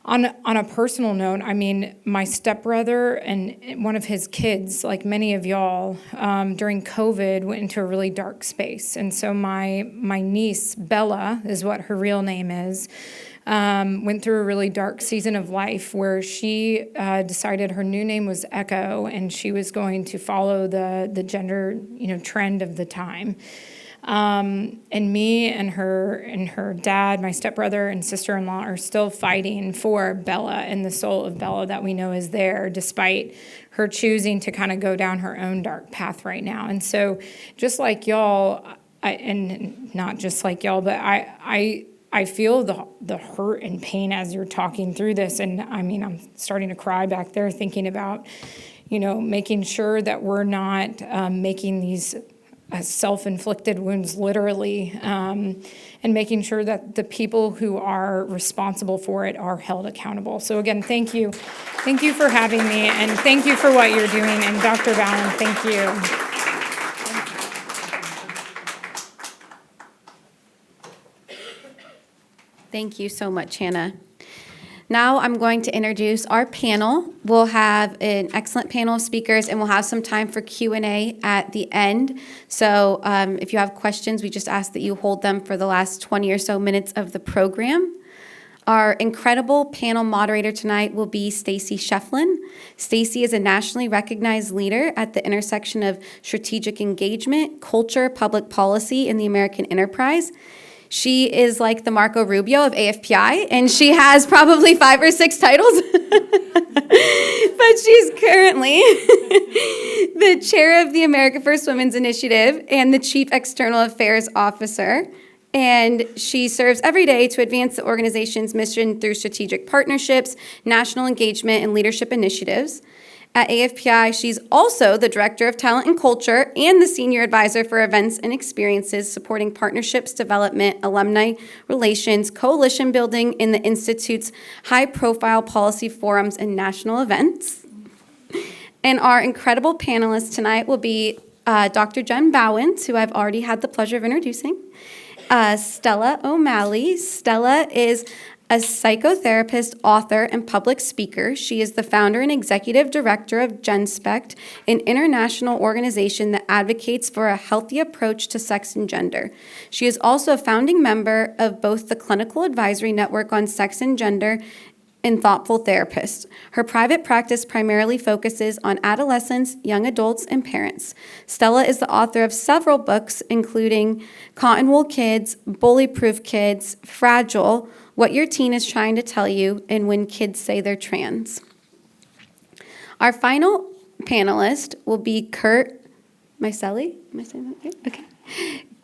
G: on a personal note, I mean, my stepbrother and one of his kids, like many of y'all, during COVID went into a really dark space. And so my niece, Bella, is what her real name is, went through a really dark season of life where she decided her new name was Echo, and she was going to follow the gender, trend of the time. And me and her dad, my stepbrother and sister-in-law, are still fighting for Bella and the soul of Bella that we know is there, despite her choosing to kind of go down her own dark path right now. And so, just like y'all, and not just like y'all, but I feel the hurt and pain as you're talking through this. And I mean, I'm starting to cry back there thinking about, making sure that we're not making these self-inflicted wounds, literally, and making sure that the people who are responsible for it are held accountable. So again, thank you. Thank you for having me, and thank you for what you're doing. And Dr. Bauwens, thank you.
A: Thank you so much, Hannah. Now I'm going to introduce our panel. We'll have an excellent panel of speakers, and we'll have some time for Q&A at the end. So if you have questions, we just ask that you hold them for the last 20 or so minutes of the program. Our incredible panel moderator tonight will be Stacy Shefflin. Stacy is a nationally recognized leader at the intersection of strategic engagement, culture, public policy in the American enterprise. She is like the Marco Rubio of AFPI, and she has probably 5 or 6 titles. But she's currently the chair of the America First Women's Initiative and the chief external affairs officer. And she serves every day to advance the organization's mission through strategic partnerships, national engagement, and leadership initiatives. At AFPI, she's also the Director of Talent and Culture and the Senior Advisor for Events and Experiences, supporting partnerships, development, alumni relations, coalition building in the Institute's high-profile policy forums and national events. And our incredible panelists tonight will be Dr. Jen Bauwens, who I've already had the pleasure of introducing, Stella O'Malley. Stella is a psychotherapist, author, and public speaker. She is the founder and executive director of Genspect, an international organization that advocates for a healthy approach to sex and gender. She is also a founding member of both the Clinical Advisory Network on Sex and Gender and Thoughtful Therapists. Her private practice primarily focuses on adolescents, young adults, and parents. Stella is the author of several books, including Cotton Wool Kids, Bully Proof Kids, Fragile, What Your Teen is Trying to Tell You, and When Kids Say They're Trans. Our final panelist will be Kurt Miceli. Am I saying that right? Okay.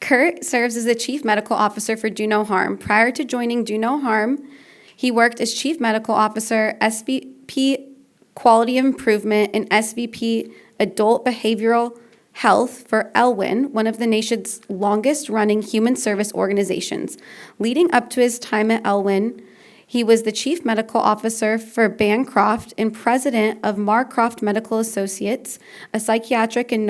A: Kurt serves as the Chief Medical Officer for Do No Harm. Prior to joining Do No Harm, he worked as Chief Medical Officer, SVP Quality Improvement, and SVP Adult Behavioral Health for Elwyn, one of the nation's longest-running human service organizations. Leading up to his time at Elwyn, He was the Chief Medical Officer for Bancroft and President of Marcroft Medical Associates, a psychiatric and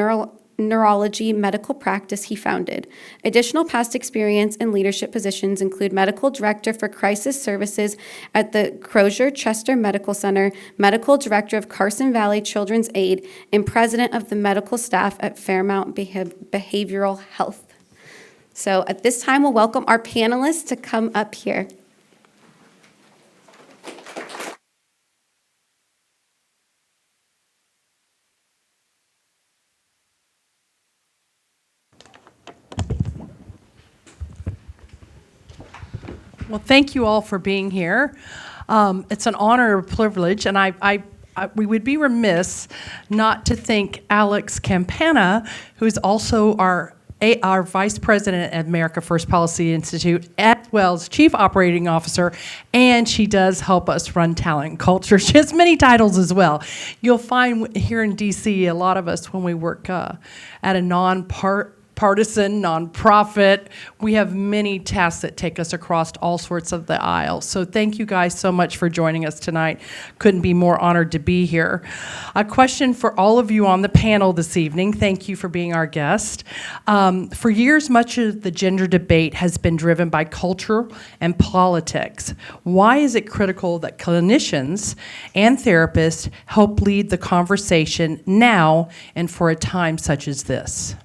A: neurology medical practice he founded. Additional past experience and leadership positions include Medical Director for Crisis Services at the Crozier-Chester Medical Center, Medical Director of Carson Valley Children's Aid, and President of the Medical Staff at Fairmount Behavioral Health. So at this time, we'll welcome our panelists to come up here.
H: Well, thank you all for being here. It's an honor and a privilege, and we would be remiss not to thank Alex Campana, who is also our Vice President at America First Policy Institute, as well as Chief Operating Officer, and she does help us run talent and culture. She has many titles as well. You'll find here in DC, a lot of us, when we work at a nonpartisan, nonprofit, we have many tasks that take us across all sorts of the aisle. So thank you guys so much for joining us tonight. Couldn't be more honored to be here. A question for all of you on the panel this evening. Thank you for being our guest. For years, much of the gender debate has been driven by culture and politics. Why is it critical that clinicians and therapists help lead the conversation now and for a time such as this?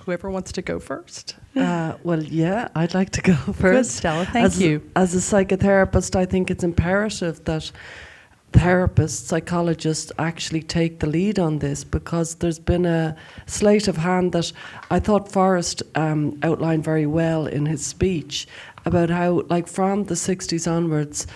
H: Whoever wants to go first.
I: Well, yeah, I'd like to go first.
H: Good, Stella, thank you.
I: As a psychotherapist, I think it's imperative that therapists, psychologists actually take the lead on this, because there's been a sleight of hand that I thought Forrest outlined very well in his speech about how, like, from the 60s onwards,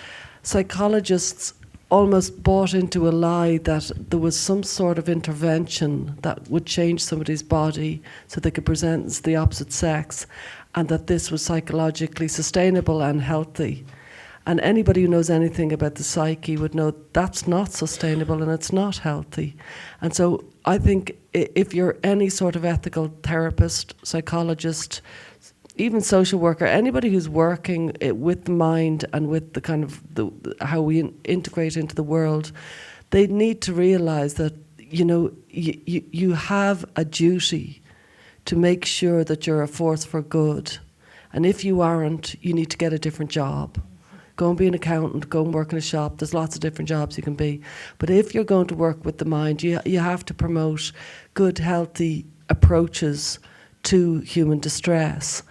I: psychologists almost bought into a lie that there was some sort of intervention that would change somebody's body so they could present as the opposite sex, and that this was psychologically sustainable and healthy. And anybody who knows anything about the psyche would know that's not sustainable and it's not healthy. And so I think if you're any sort of ethical therapist, psychologist, even social worker, anybody who's working with the mind and with the kind of how we integrate into the world, they need to realize that, you know, you have a duty to make sure that you're a force for good. And if you aren't, you need to get a different job. Go and be an accountant, go and work in a shop. There's lots of different jobs you can be. But if you're going to work with the mind, you have to promote good, healthy approaches to human distress.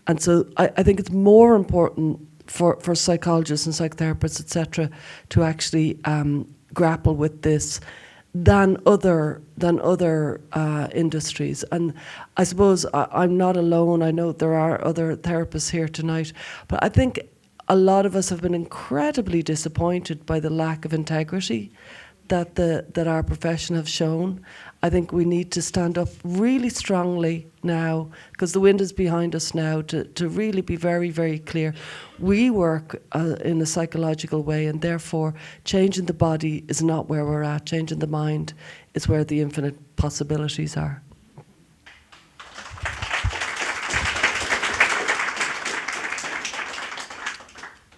I: And so I think it's more important for psychologists and psychotherapists, etc., to actually grapple with this than other industries. And I suppose I'm not alone. I know there are other therapists here tonight, but I think a lot of us have been incredibly disappointed by the lack of integrity that our profession have shown. I think we need to stand up really strongly now, because the wind is behind us now, to really be very, very clear. We work in a psychological way, and therefore changing the body is not where we're at. Changing the mind is where the infinite possibilities are.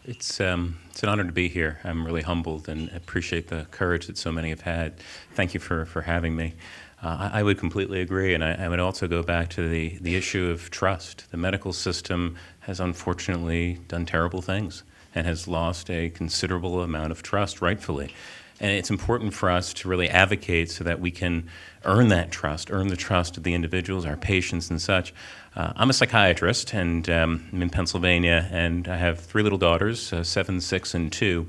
J: It's an honor to be here. I'm really humbled and appreciate the courage that so many have had. Thank you for having me. I would completely agree, and I would also go back to the issue of trust. The medical system has unfortunately done terrible things and has lost a considerable amount of trust, rightfully. And it's important for us to really advocate so that we can earn that trust, earn the trust of the individuals, our patients and such. I'm a psychiatrist, and I'm in Pennsylvania, and I have 3 little daughters, 7, 6, and 2.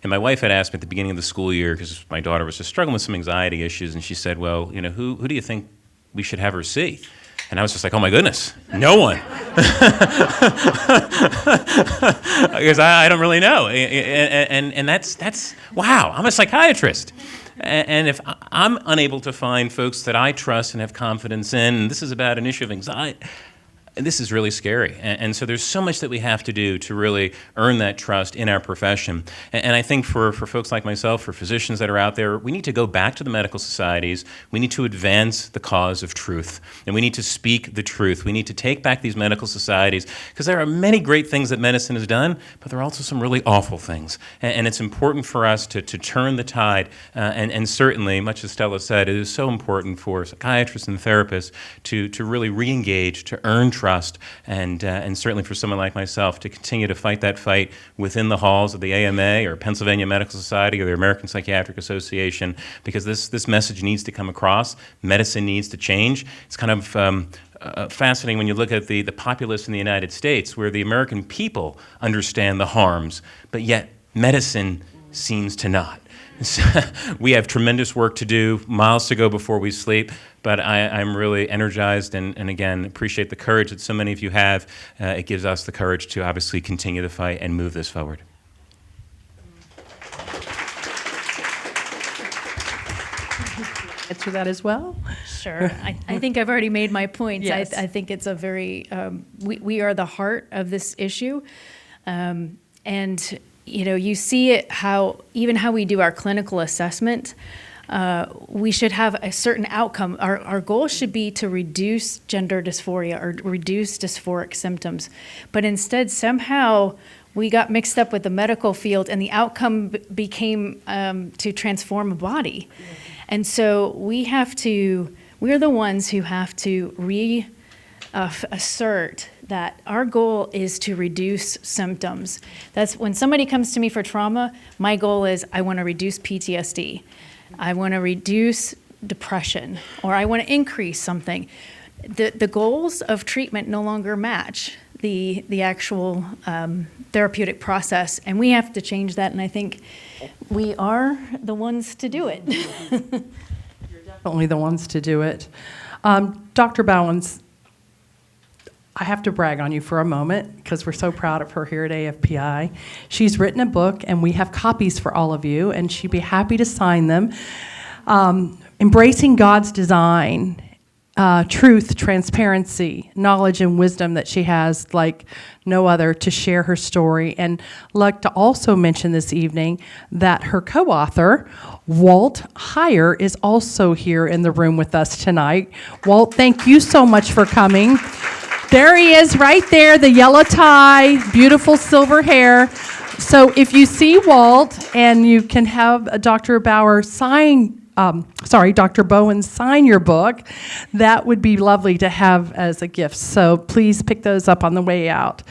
J: And my wife had asked me at the beginning of the school year, because my daughter was just struggling with some anxiety issues, and she said, well, you know, who do you think we should have her see? And I was just like, oh my goodness, no one. Because I don't really know. And that's wow, I'm a psychiatrist. And if I'm unable to find folks that I trust and have confidence in, and this is about an issue of anxiety, this is really scary. And so there's so much that we have to do to really earn that trust in our profession. And I think for folks like myself, for physicians that are out there, we need to go back to the medical societies. We need to advance the cause of truth. And we need to speak the truth. We need to take back these medical societies, because there are many great things that medicine has done, but there are also some really awful things. And it's important for us to turn the tide. And certainly, much as Stella said, it is so important for psychiatrists and therapists to really re-engage, to earn trust, and certainly for someone like myself to continue to fight that fight within the halls of the AMA or Pennsylvania Medical Society or the American Psychiatric Association, because this message needs to come across. Medicine needs to change. It's kind of fascinating when you look at the populace in the United States, where the American people understand the harms, but yet medicine seems to not. So we have tremendous work to do, miles to go before we sleep, but I'm really energized and again, appreciate the courage that so many of you have. It gives us the courage to obviously continue the fight and move this forward.
H: Answer that as well?
C: Sure. I think I've already made my points.
H: Yes.
C: I think it's a very, we are the heart of this issue. And, you see it even how we do our clinical assessment, we should have a certain outcome. Our goal should be to reduce gender dysphoria or reduce dysphoric symptoms. But instead, somehow, we got mixed up with the medical field, and the outcome became to transform a body. And so we're the ones who have to assert that our goal is to reduce symptoms. That's when somebody comes to me for trauma, my goal is I want to reduce PTSD. I want to reduce depression, or I want to increase something. The goals of treatment no longer match the actual therapeutic process, and we have to change that, and I think we are the ones to do it.
H: You're definitely the ones to do it. Dr. Bauwens, I have to brag on you for a moment because we're so proud of her here at AFPI. She's written a book, and we have copies for all of you, and she'd be happy to sign them. Embracing God's design, truth, transparency, knowledge, and wisdom that she has like no other to share her story. And I'd like to also mention this evening that her co-author, Walt Heyer, is also here in the room with us tonight. Walt, thank you so much for coming. There he is right there, the yellow tie, beautiful silver hair. So if you see Walt and you can have Dr. Bauwens sign your book, that would be lovely to have as a gift. So please pick those up on the way out.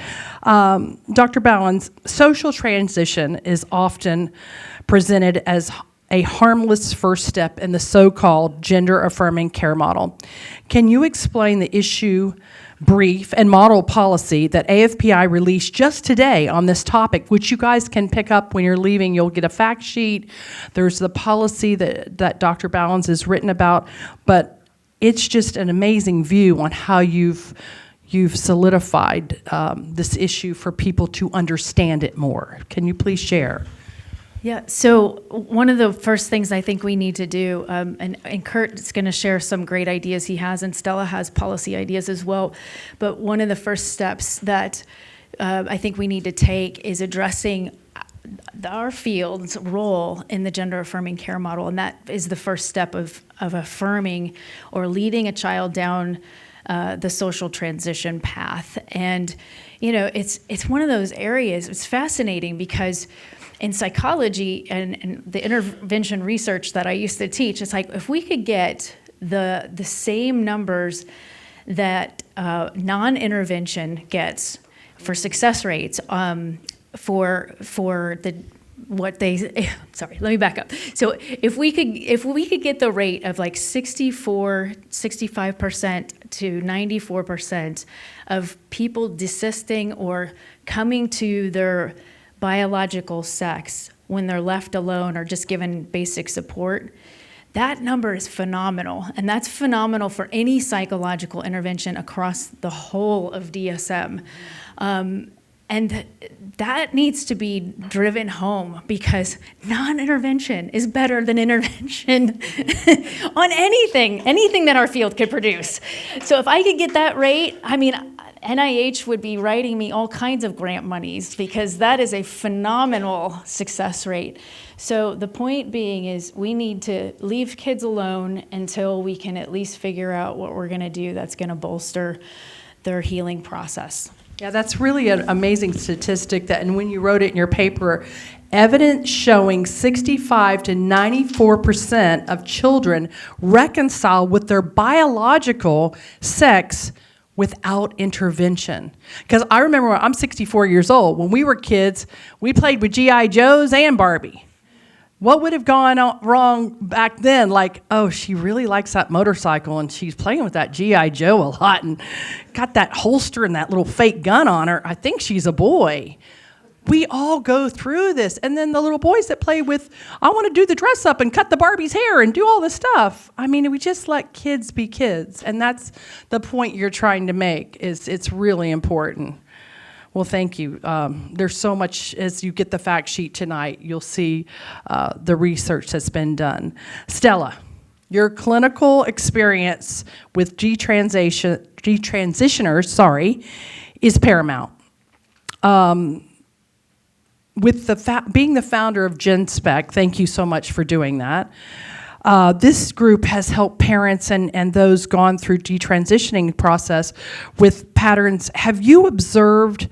H: Dr. Bauwens, social transition is often presented as a harmless first step in the so-called gender-affirming care model. Can you explain the issue, brief, and model policy that AFPI released just today on this topic, which you guys can pick up when you're leaving? You'll get a fact sheet. There's the policy that Dr. Bauwens has written about, but it's just an amazing view on how you've solidified this issue for people to understand it more. Can you please share?
C: Yeah, so one of the first things I think we need to do, and Kurt is going to share some great ideas he has, and Stella has policy ideas as well, but one of the first steps that I think we need to take is addressing our field's role in the gender-affirming care model, and that is the first step of affirming or leading a child down the social transition path. And, it's one of those areas, it's fascinating because in psychology and the intervention research that I used to teach, it's like if we could get the same numbers that non-intervention gets for success rates for the what they sorry, let me back up. So if we could get the rate of like 65% to 94% of people desisting or coming to their biological sex when they're left alone or just given basic support, that number is phenomenal. And that's phenomenal for any psychological intervention across the whole of DSM. And that needs to be driven home because non-intervention is better than intervention on anything that our field could produce. So if I could get that rate, NIH would be writing me all kinds of grant monies because that is a phenomenal success rate. So the point being is we need to leave kids alone until we can at least figure out what we're going to do that's going to bolster their healing process.
H: Yeah, that's really an amazing statistic that, and when you wrote it in your paper, evidence showing 65 to 94% of children reconcile with their biological sex without intervention. Because I remember when I'm 64 years old, when we were kids, we played with G.I. Joes and Barbie. What would have gone wrong back then? Like, oh, she really likes that motorcycle and she's playing with that G.I. Joe a lot and got that holster and that little fake gun on her. I think she's a boy. We all go through this. And then the little boys that play with, I want to do the dress up and cut the Barbie's hair and do all this stuff. I mean, we just let kids be kids. And that's the point you're trying to make, is it's really important. Well, thank you. There's so much, as you get the fact sheet tonight, you'll see the research that's been done. Stella, your clinical experience with detransitioners, is paramount. With being the founder of Genspect, thank you so much for doing that. This group has helped parents and those gone through detransitioning process with patterns. Have you observed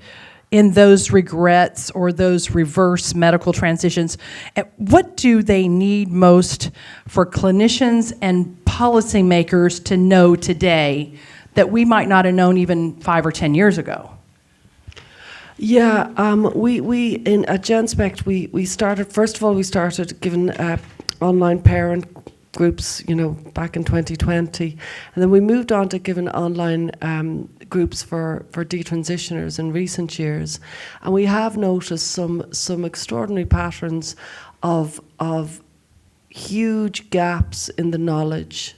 H: in those regrets or those reverse medical transitions, what do they need most for clinicians and policymakers to know today that we might not have known even 5 or 10 years ago?
I: Yeah, we at Genspect, we started giving online parent groups, back in 2020, and then we moved on to giving online groups for detransitioners in recent years, and we have noticed some extraordinary patterns of huge gaps in the knowledge.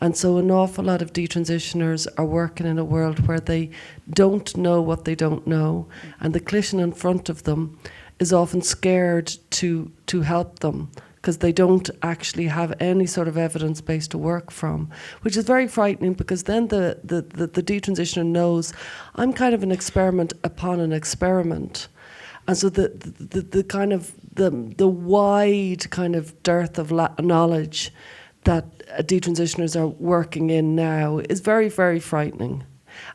I: And so an awful lot of detransitioners are working in a world where they don't know what they don't know, and the clinician in front of them is often scared to help them because they don't actually have any sort of evidence base to work from, which is very frightening, because then the detransitioner knows I'm kind of an experiment upon an experiment. And so the kind of the wide kind of dearth of knowledge that detransitioners are working in now is very, very frightening.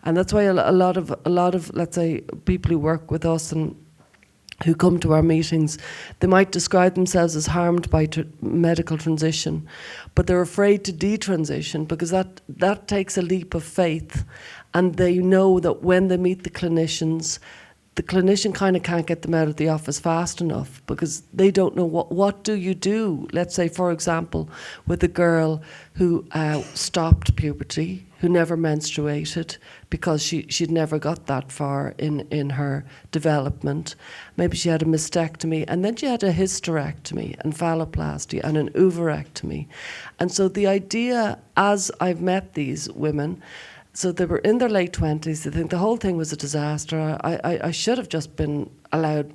I: And that's why a lot of let's say people who work with us and who come to our meetings, they might describe themselves as harmed by medical transition, but they're afraid to detransition because that takes a leap of faith, and they know that when they meet the clinician kind of can't get them out of the office fast enough because they don't know what do you do. Let's say, for example, with a girl who stopped puberty, who never menstruated because she'd never got that far in her development. Maybe she had a mastectomy, and then she had a hysterectomy and phalloplasty and an oophorectomy. And so the idea, as I've met these women, so they were in their late 20s, they think the whole thing was a disaster. I should have just been allowed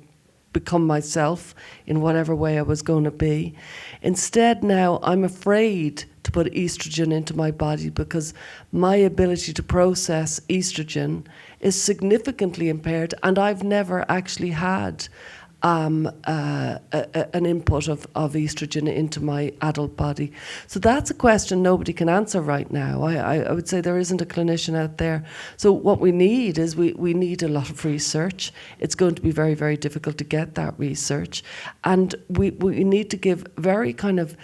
I: become myself in whatever way I was going to be. Instead now I'm afraid to put estrogen into my body because my ability to process estrogen is significantly impaired, and I've never actually had an input of estrogen into my adult body. So that's a question nobody can answer right now. I would say there isn't a clinician out there. So what we need is we need a lot of research. It's going to be very, very difficult to get that research. And we need to give very kind of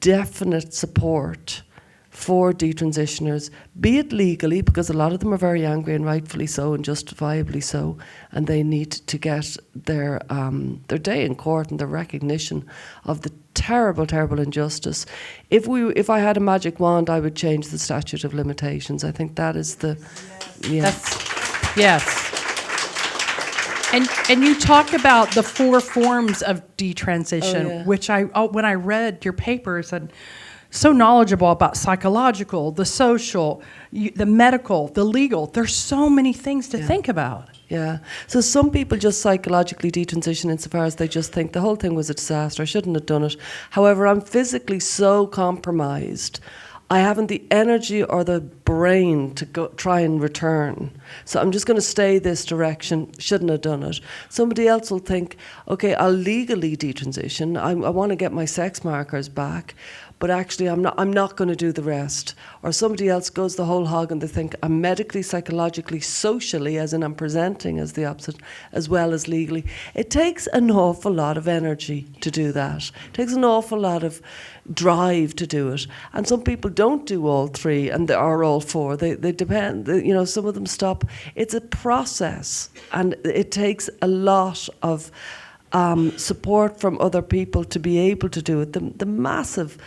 I: definite support for detransitioners, be it legally, because a lot of them are very angry, and rightfully so and justifiably so, and they need to get their day in court and the recognition of the terrible, terrible injustice. If I had a magic wand, I would change the statute of limitations. I think that is the...
H: Yes. And you talk about the 4 forms of detransition, which when I read your papers, and so knowledgeable about psychological, the social, the medical, the legal. There's so many things to think about.
I: Yeah. So some people just psychologically detransition insofar as they just think the whole thing was a disaster, I shouldn't have done it. However, I'm physically so compromised, I haven't the energy or the brain to go try and return. So I'm just going to stay this direction. Shouldn't have done it. Somebody else will think, okay, I'll legally detransition. I want to get my sex markers back, but actually I'm not going to do the rest. Or somebody else goes the whole hog and they think I'm medically, psychologically, socially, as in I'm presenting as the opposite, as well as legally. It takes an awful lot of energy to do that. It takes an awful lot of drive to do it. And some people don't do all three and they are all four. They depend, some of them stop. It's a process and it takes a lot of support from other people to be able to do it. The massive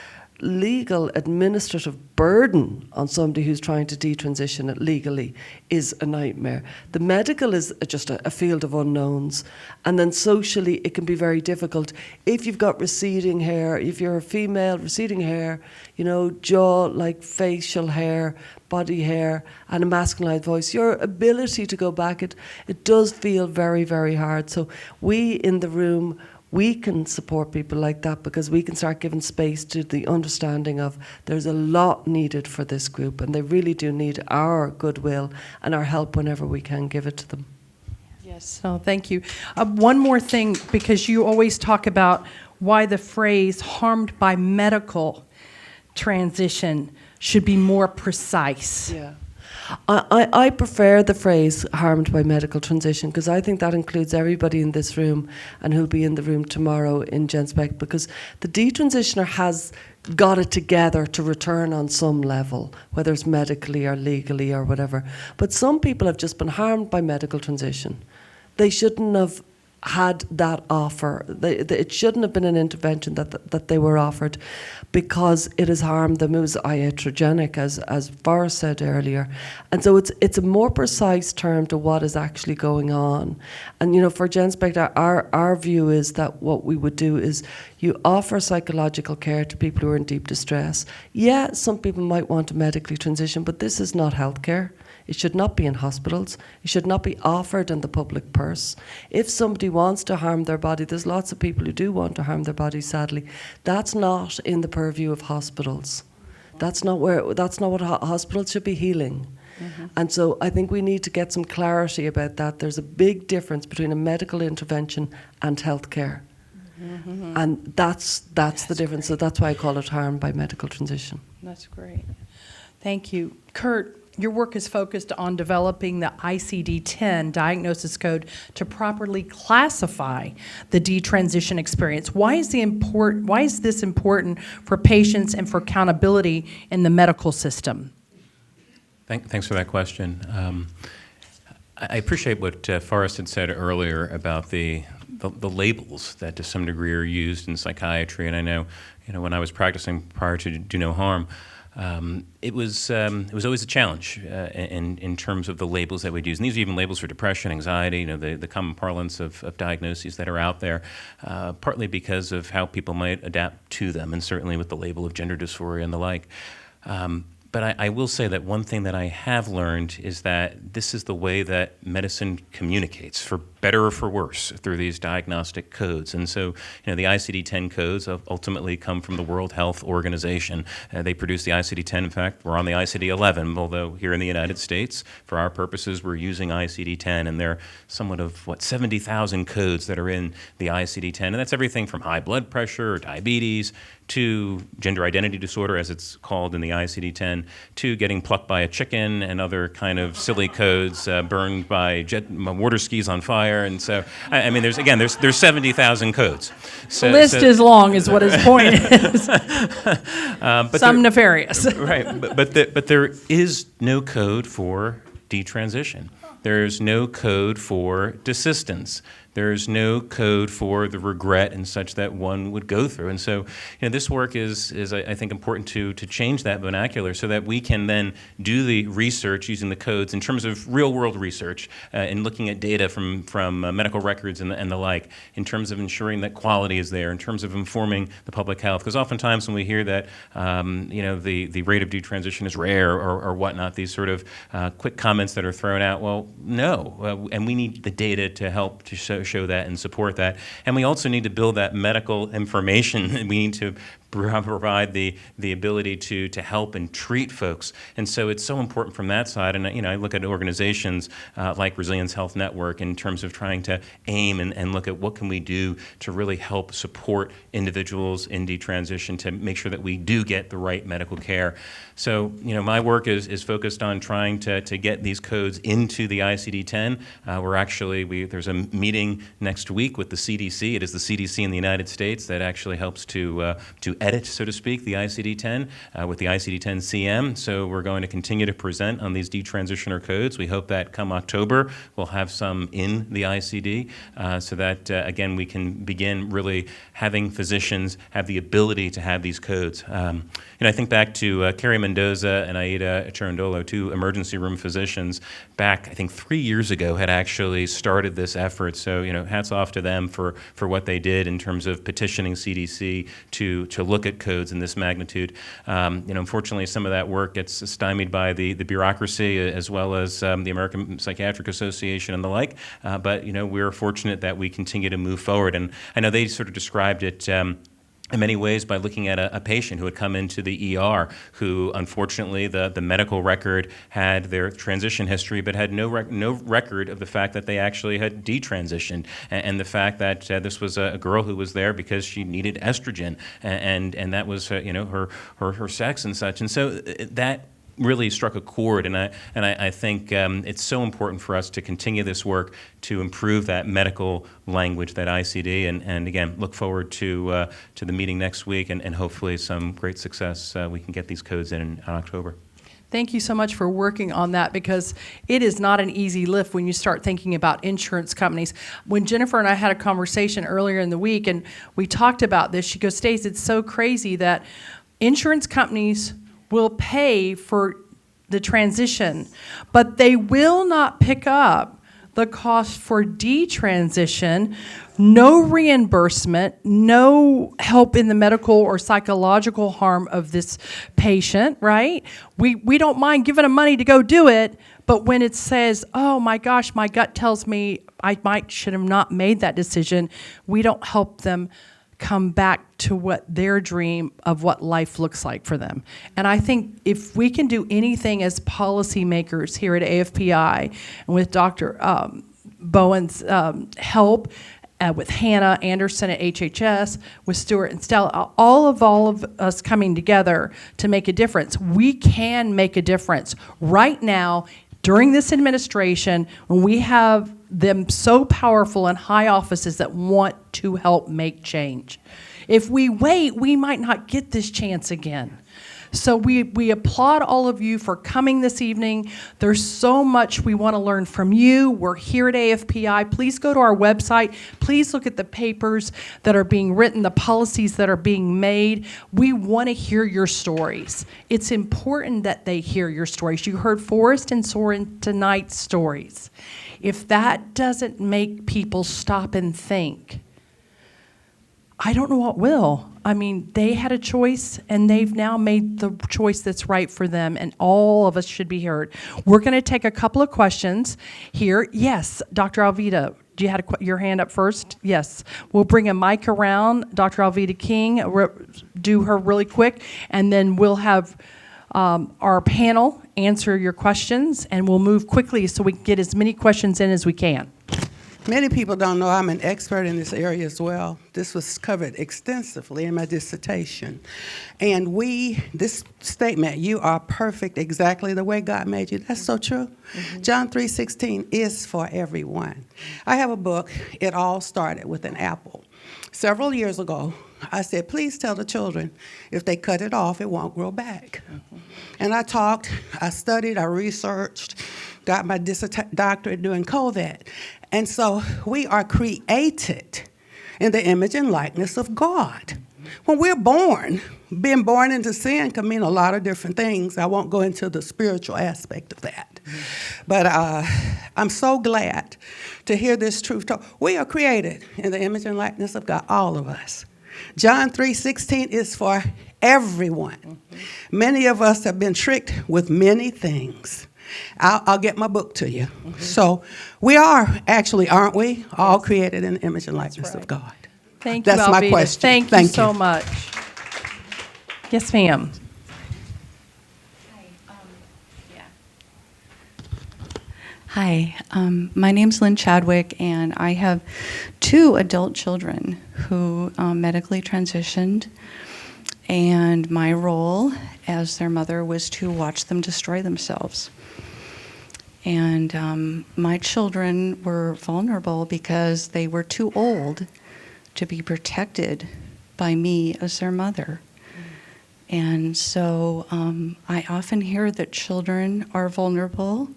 I: legal administrative burden on somebody who's trying to detransition it legally is a nightmare. The medical is just a field of unknowns, and then socially it can be very difficult if you've got receding hair, if you're a female, receding hair, jaw, like facial hair, body hair, and a masculine voice. Your ability to go back, it does feel very, very hard. So we in the room, we can support people like that because we can start giving space to the understanding of there's a lot needed for this group and they really do need our goodwill and our help whenever we can give it to them.
H: Yes, no, thank you. One more thing, because you always talk about why the phrase harmed by medical transition should be more precise.
I: Yeah. I prefer the phrase harmed by medical transition because I think that includes everybody in this room and who'll be in the room tomorrow in Genspect, because the detransitioner has got it together to return on some level, whether it's medically or legally or whatever. But some people have just been harmed by medical transition. They shouldn't have had that offer. It shouldn't have been an intervention that they were offered because it has harmed them. It was iatrogenic, as Forrest said earlier. And so it's a more precise term to what is actually going on. And, for Genspect, our view is that what we would do is you offer psychological care to people who are in deep distress. Yeah, some people might want to medically transition, but this is not healthcare. It should not be in hospitals. It should not be offered in the public purse. If somebody wants to harm their body, there's lots of people who do want to harm their body, sadly. That's not in the purview of hospitals. That's not what hospitals should be healing. Mm-hmm. And so I think we need to get some clarity about that. There's a big difference between a medical intervention and healthcare. Mm-hmm. And that's the difference. So that's why I call it harm by medical transition.
H: That's great. Thank you. Kurt, your work is focused on developing the ICD-10 diagnosis code to properly classify the detransition experience. Why is this important for patients and for accountability in the medical system?
J: Thanks for that question. I appreciate what Forrest had said earlier about the labels that to some degree are used in psychiatry. And I know, when I was practicing prior to Do No Harm, it was always a challenge in terms of the labels that we'd use. And these are even labels for depression, anxiety, the common parlance of diagnoses that are out there, partly because of how people might adapt to them, and certainly with the label of gender dysphoria and the like. But I will say that one thing that I have learned is that this is the way that medicine communicates, for better or for worse, through these diagnostic codes. And so, the ICD-10 codes ultimately come from the World Health Organization. They produce the ICD-10. In fact, we're on the ICD-11, although here in the United States, for our purposes, we're using ICD-10. And there are somewhat of, 70,000 codes that are in the ICD-10. And that's everything from high blood pressure or diabetes to gender identity disorder, as it's called in the ICD-10, to getting plucked by a chicken and other kind of silly codes, burned by water skis on fire. And so, there's 70,000 codes.
H: The list is long, is what his point is. Some nefarious.
J: Right, but there is no code for detransition. There's no code for desistance. There's no code for the regret and such that one would go through. And so, this work is I think, important to change that vernacular so that we can then do the research using the codes in terms of real-world research and looking at data from medical records and the like, in terms of ensuring that quality is there, in terms of informing the public health. Because oftentimes when we hear that, the rate of detransition is rare or whatnot, these sort of quick comments that are thrown out, well, no. And we need the data to help to show that and support that. And we also need to build that medical information. We need to provide the ability to help and treat folks. And so it's so important from that side. And I look at organizations like Resilience Health Network in terms of trying to aim and look at what can we do to really help support individuals in detransition to make sure that we do get the right medical care. So my work is focused on trying to get these codes into the ICD-10. There's a meeting next week with the CDC. It is the CDC in the United States that actually helps to edit, so to speak, the ICD-10 with the ICD-10 CM. So we're going to continue to present on these detransitioner codes. We hope that come October, we'll have some in the ICD so that, again, we can begin really having physicians have the ability to have these codes. I think back to Carrie Mendoza and Aida Cherundolo, two emergency room physicians back, I think 3 years ago, had actually started this effort. So, hats off to them for what they did in terms of petitioning CDC to look at codes in this magnitude. Unfortunately, some of that work gets stymied by the bureaucracy as well as the American Psychiatric Association and the like. But, we're fortunate that we continue to move forward. And I know they sort of described it in many ways by looking at a patient who had come into the ER who, unfortunately, the medical record had their transition history but had no record of the fact that they actually had detransitioned, and the fact that this was a girl who was there because she needed estrogen, and that was her sex and such. And so that really struck a chord, and I think it's so important for us to continue this work to improve that medical language, that ICD, and again, look forward to the meeting next week and hopefully some great success. We can get these codes in October.
H: Thank you so much for working on that, because it is not an easy lift when you start thinking about insurance companies. When Jennifer and I had a conversation earlier in the week and we talked about this, she goes, Stace, it's so crazy that insurance companies will pay for the transition, but they will not pick up the cost for detransition, no reimbursement, no help in the medical or psychological harm of this patient, right? We don't mind giving them money to go do it, but when it says, oh my gosh, my gut tells me I should have not made that decision, we don't help them come back to what their dream of what life looks like for them. And I think if we can do anything as policymakers here at AFPI and with Dr. Bauwens' help, with Hannah Anderson at HHS, with Stuart and Stella, all of us coming together to make a difference, we can make a difference right now during this administration when we have them so powerful in high offices that want to help make change. If we wait, we might not get this chance again. So we applaud all of you for coming this evening. There's so much we want to learn from you. We're here at AFPI. Please go to our website. Please look at the papers that are being written, the policies that are being made. We want to hear your stories. It's important that they hear your stories. You heard Forrest and Soren tonight's stories. If that doesn't make people stop and think, I don't know what will. I mean, they had a choice, and they've now made the choice that's right for them, and all of us should be heard. We're going to take a couple of questions here. Yes, Dr. Alvita, you had your hand up first? Yes. We'll bring a mic around. Dr. Alvita King, do her really quick, and then we'll have our panel answer your questions, and we'll move quickly so we can get as many questions in as we can.
B: Many people don't know I'm an expert in this area as well. This was covered extensively in my dissertation. And this statement, you are perfect exactly the way God made you, that's so true. Mm-hmm. John 3:16 is for everyone. I have a book, It All Started with an Apple. Several years ago, I said, please tell the children, if they cut it off, it won't grow back. Mm-hmm. And I studied, I researched, got my doctorate doing COVID. And so we are created in the image and likeness of God. When we're born, being born into sin can mean a lot of different things. I won't go into the spiritual aspect of that. But I'm so glad to hear this truth talk. We are created in the image and likeness of God, all of us. John 3:16 is for everyone. Many of us have been tricked with many things. I'll get my book to you. Mm-hmm. So we are actually, aren't we, all created in the image and likeness of God.
H: Thank you,
B: That's my question.
H: Thank you so much. Yes, ma'am.
K: Hi, my name's Lynn Chadwick, and I have 2 adult children who medically transitioned, and my role as their mother was to watch them destroy themselves. And my children were vulnerable because they were too old to be protected by me as their mother. And so I often hear that children are vulnerable,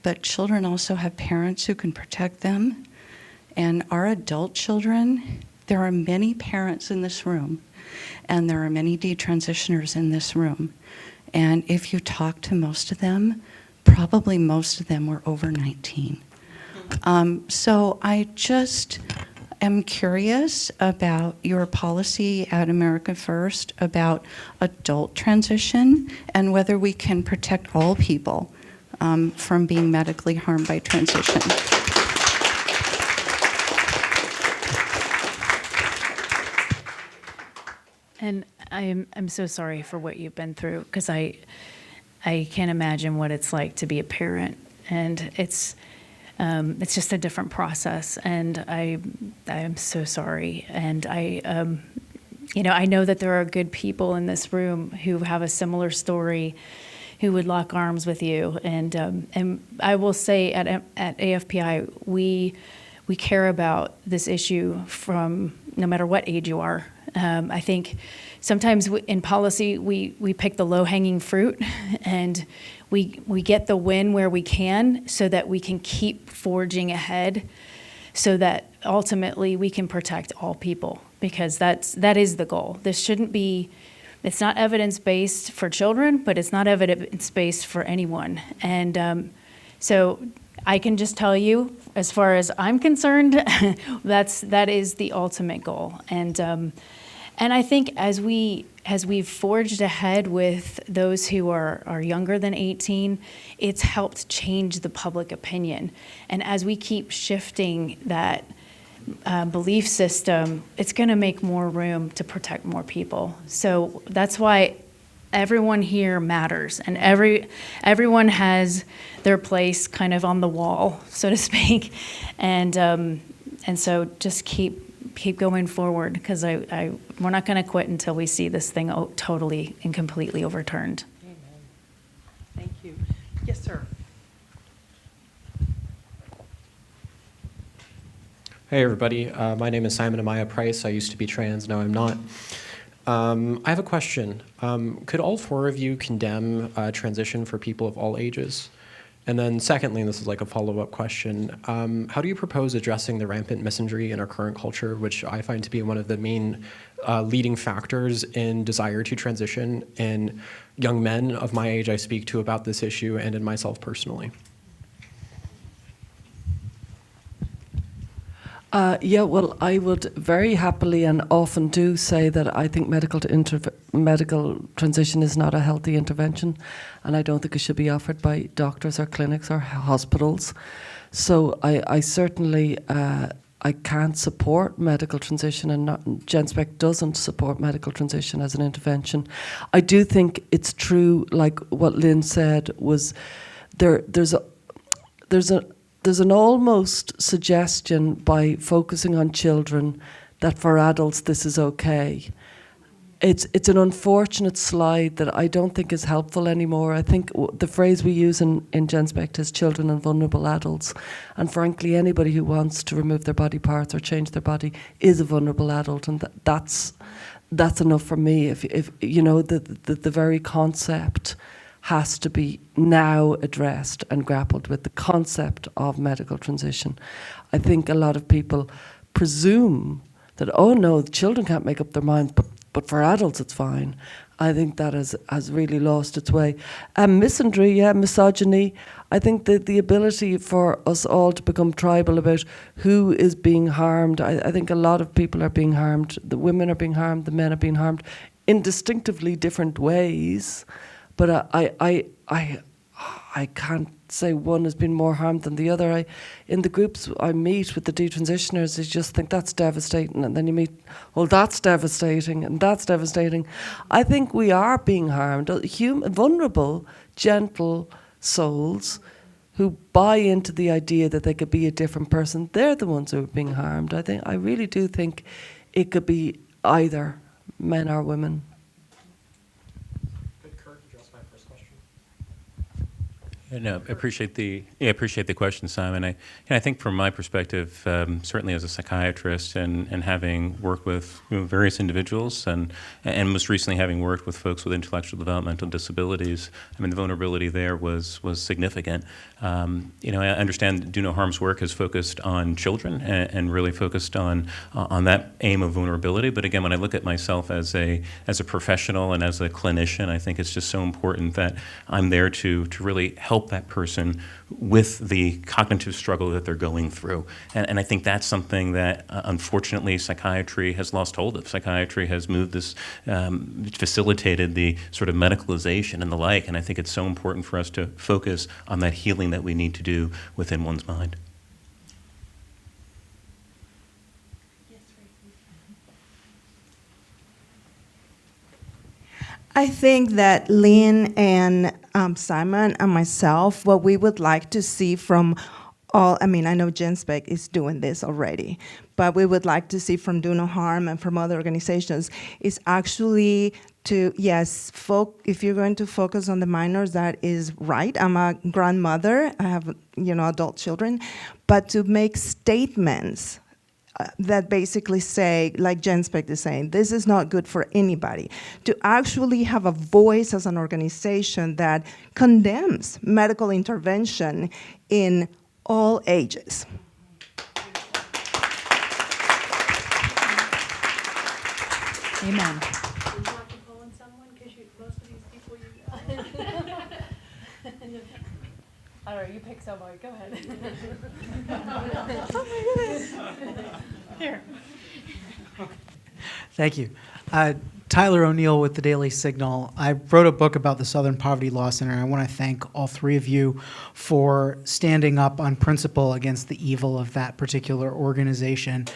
K: but children also have parents who can protect them. And our adult children, there are many parents in this room, and there are many detransitioners in this room. And if you talk to most of them, probably most of them were over 19. So I just am curious about your policy at America First about adult transition and whether we can protect all people from being medically harmed by transition.
C: And I'm so sorry for what you've been through, because I can't imagine what it's like to be a parent, and it's just a different process, and I am so sorry. And I know that there are good people in this room who have a similar story, who would lock arms with you. And I will say at AFPI, we care about this issue from no matter what age you are. I think sometimes in policy, we pick the low-hanging fruit, and we get the win where we can so that we can keep forging ahead, so that ultimately we can protect all people, because that is the goal. This shouldn't be, it's not evidence-based for children, but it's not evidence-based for anyone. And so I can just tell you, as far as I'm concerned, that is the ultimate goal. And I think as we've forged ahead with those who are younger than 18, it's helped change the public opinion. And as we keep shifting that belief system, it's going to make more room to protect more people. So that's why everyone here matters, and everyone has their place kind of on the wall, so to speak. And so just keep going forward, because we're not going to quit until we see this thing totally and completely overturned.
H: Amen. Thank you. Yes, sir.
L: Hey everybody, my name is Simon Amaya Price. I used to be trans, now I'm not. I have a question. Could all 4 of you condemn transition for people of all ages? And then secondly, and this is like a follow-up question, how do you propose addressing the rampant misandry in our current culture, which I find to be one of the main leading factors in desire to transition in young men of my age I speak to about this issue, and in myself personally?
I: Yeah, well, I would very happily and often do say that I think medical transition is not a healthy intervention, and I don't think it should be offered by doctors or clinics or hospitals. So I certainly I can't support medical transition, and Genspect doesn't support medical transition as an intervention. I do think it's true, like what Lynn said, was there's an almost suggestion by focusing on children that for adults this is okay. It's an unfortunate slide that I don't think is helpful anymore. I think the phrase we use in Genspect is children and vulnerable adults. And frankly, anybody who wants to remove their body parts or change their body is a vulnerable adult, and that's enough for me. If you know, the very concept has to be now addressed and grappled with, the concept of medical transition. I think a lot of people presume that, oh no, children can't make up their minds, but for adults it's fine. I think that has really lost its way. Misandry, yeah, misogyny. I think that the ability for us all to become tribal about who is being harmed, I think a lot of people are being harmed. The women are being harmed, the men are being harmed in distinctively different ways. But I can't say one has been more harmed than the other. In the groups I meet with the detransitioners, I just think that's devastating, and then you meet, well, that's devastating, and that's devastating. I think we are being harmed. Vulnerable, gentle souls who buy into the idea that they could be a different person, they're the ones who are being harmed. I really do think it could be either men or women.
L: Could Kurt address my first question?
J: No, appreciate the question, Simon. I think from my perspective, certainly as a psychiatrist and having worked with various individuals and most recently having worked with folks with intellectual developmental disabilities, I mean, the vulnerability there was significant. I understand Do No Harm's work is focused on children and really focused on that aim of vulnerability. But again, when I look at myself as a professional and as a clinician, I think it's just so important that I'm there to really help that person with the cognitive struggle that they're going through. And I think that's something that, unfortunately, psychiatry has lost hold of. Psychiatry has moved this, facilitated the sort of medicalization and the like, and I think it's so important for us to focus on that healing that we need to do within one's mind.
M: I think that Lynn and Simon and myself, what we would like to see from all, I mean, I know Genspect is doing this already, but we would like to see from Do No Harm and from other organizations is actually to, yes, if you're going to focus on the minors, that is right. I'm a grandmother, I have, adult children, but to make statements that basically say, like Genspect is saying, this is not good for anybody. To actually have a voice as an organization that condemns medical intervention in all ages.
C: Amen. I don't know, you pick someone, go ahead.
M: Oh my goodness.
C: Here.
N: Thank you. Tyler O'Neill with the Daily Signal. I wrote a book about the Southern Poverty Law Center, and I want to thank all three of you for standing up on principle against the evil of that particular organization.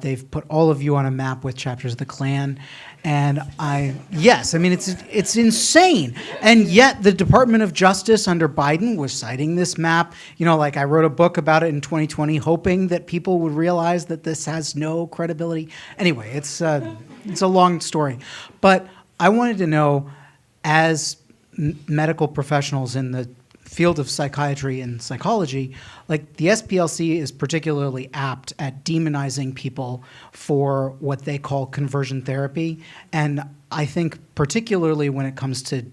N: They've put all of you on a map with chapters of the Klan, and it's insane. And yet the Department of Justice under Biden was citing this map. I wrote a book about it in 2020, hoping that people would realize that this has no credibility. Anyway, it's a long story. But I wanted to know, as medical professionals in the field of psychiatry and psychology, like the SPLC is particularly apt at demonizing people for what they call conversion therapy. And I think particularly when it comes to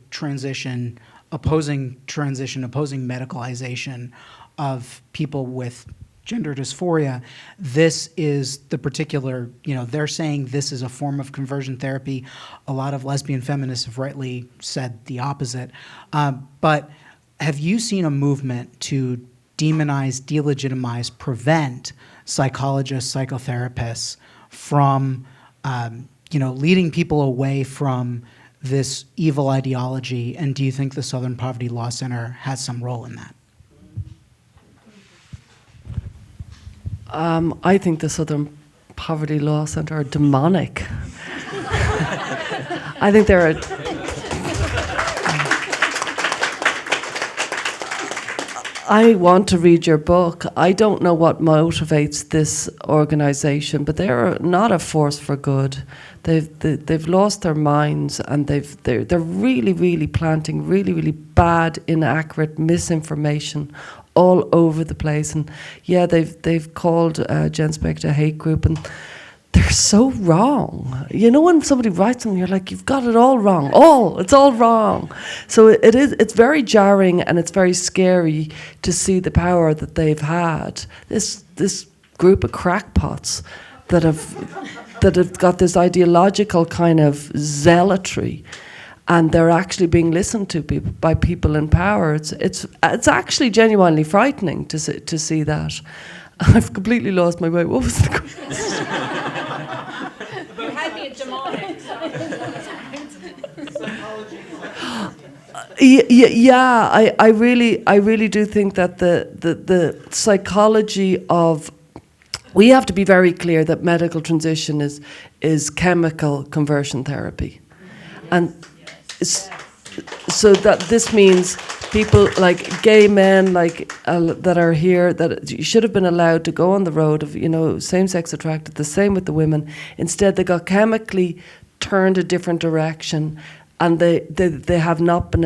N: opposing medicalization of people with gender dysphoria, this is the particular, they're saying this is a form of conversion therapy. A lot of lesbian feminists have rightly said the opposite. But have you seen a movement to demonize, delegitimize, prevent psychologists, psychotherapists from, leading people away from this evil ideology? And do you think the Southern Poverty Law Center has some role in that?
I: I think the Southern Poverty Law Center are demonic. I think they're I want to read your book. I don't know what motivates this organization, but they're not a force for good. They've lost their minds, and they're really, really planting really, really bad, inaccurate misinformation all over the place. And yeah, they've called Genspect a hate group, and they're so wrong. When somebody writes them, you're like, you've got it all wrong. It's all wrong. So it's very jarring, and it's very scary to see the power that they've had. This group of crackpots that have got this ideological kind of zealotry, and they're actually being listened to by people in power. It's actually genuinely frightening to see that. I've completely lost my way. What was the question? Yeah, I really do think that the psychology of, we have to be very clear that medical transition is chemical conversion therapy, and so that this means people like gay men that are here, that you should have been allowed to go on the road of, same-sex attracted, the same with the women. Instead, they got chemically turned a different direction, and they have not been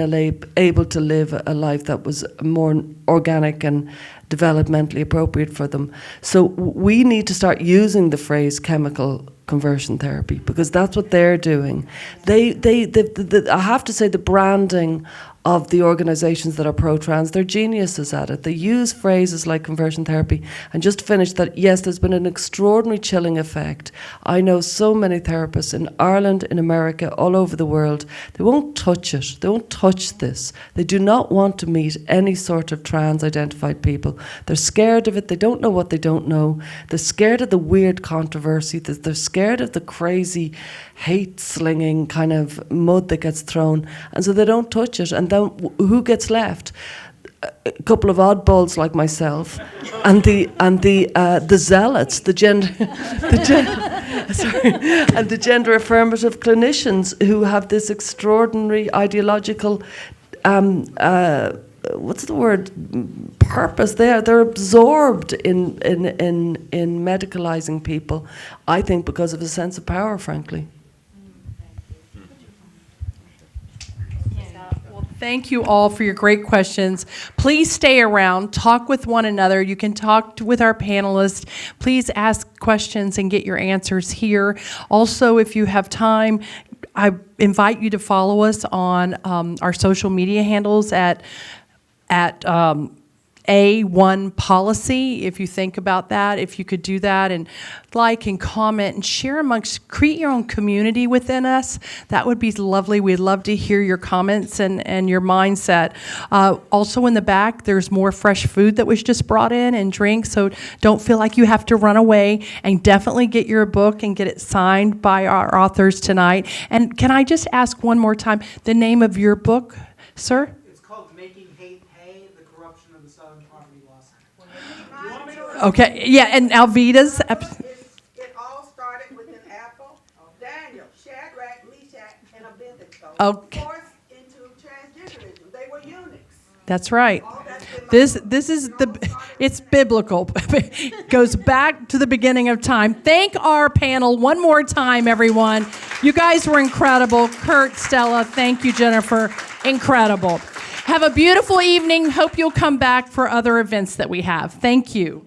I: able to live a life that was more organic and developmentally appropriate for them. So we need to start using the phrase chemical conversion therapy, because that's what they're doing. I have to say, the branding of the organizations that are pro-trans, they're geniuses at it. They use phrases like conversion therapy. And just to finish that, yes, there's been an extraordinary chilling effect. I know so many therapists in Ireland, in America, all over the world. They won't touch it. They won't touch this. They do not want to meet any sort of trans-identified people. They're scared of it. They don't know what they don't know. They're scared of the weird controversy. They're scared of the crazy hate-slinging kind of mud that gets thrown. And so they don't touch it. And then who gets left? A couple of oddballs like myself, and the zealots, the gender affirmative clinicians who have this extraordinary ideological what's the word? Purpose. They're absorbed in medicalizing people, I think, because of a sense of power, frankly.
H: Thank you all for your great questions. Please stay around, talk with one another. You can talk with our panelists. Please ask questions and get your answers here. Also, if you have time, I invite you to follow us on our social media handles at A1 Policy, if you think about that, if you could do that and like and comment and share create your own community within us, that would be lovely. We'd love to hear your comments and your mindset. Also in the back, there's more fresh food that was just brought in and drinks, so don't feel like you have to run away, and definitely get your book and get it signed by our authors tonight. And can I just ask one more time, the name of your book, sir? Okay, yeah, and Alvida's.
O: It all started with an apple, Daniel, Shadrach, Meshach, and Abednego.
H: Okay.
O: Forced into transgenderism. They were eunuchs.
H: That's right. This is it's biblical. It goes back to the beginning of time. Thank our panel one more time, everyone. You guys were incredible. Kurt, Stella, thank you, Jennifer. Incredible. Have a beautiful evening. Hope you'll come back for other events that we have. Thank you.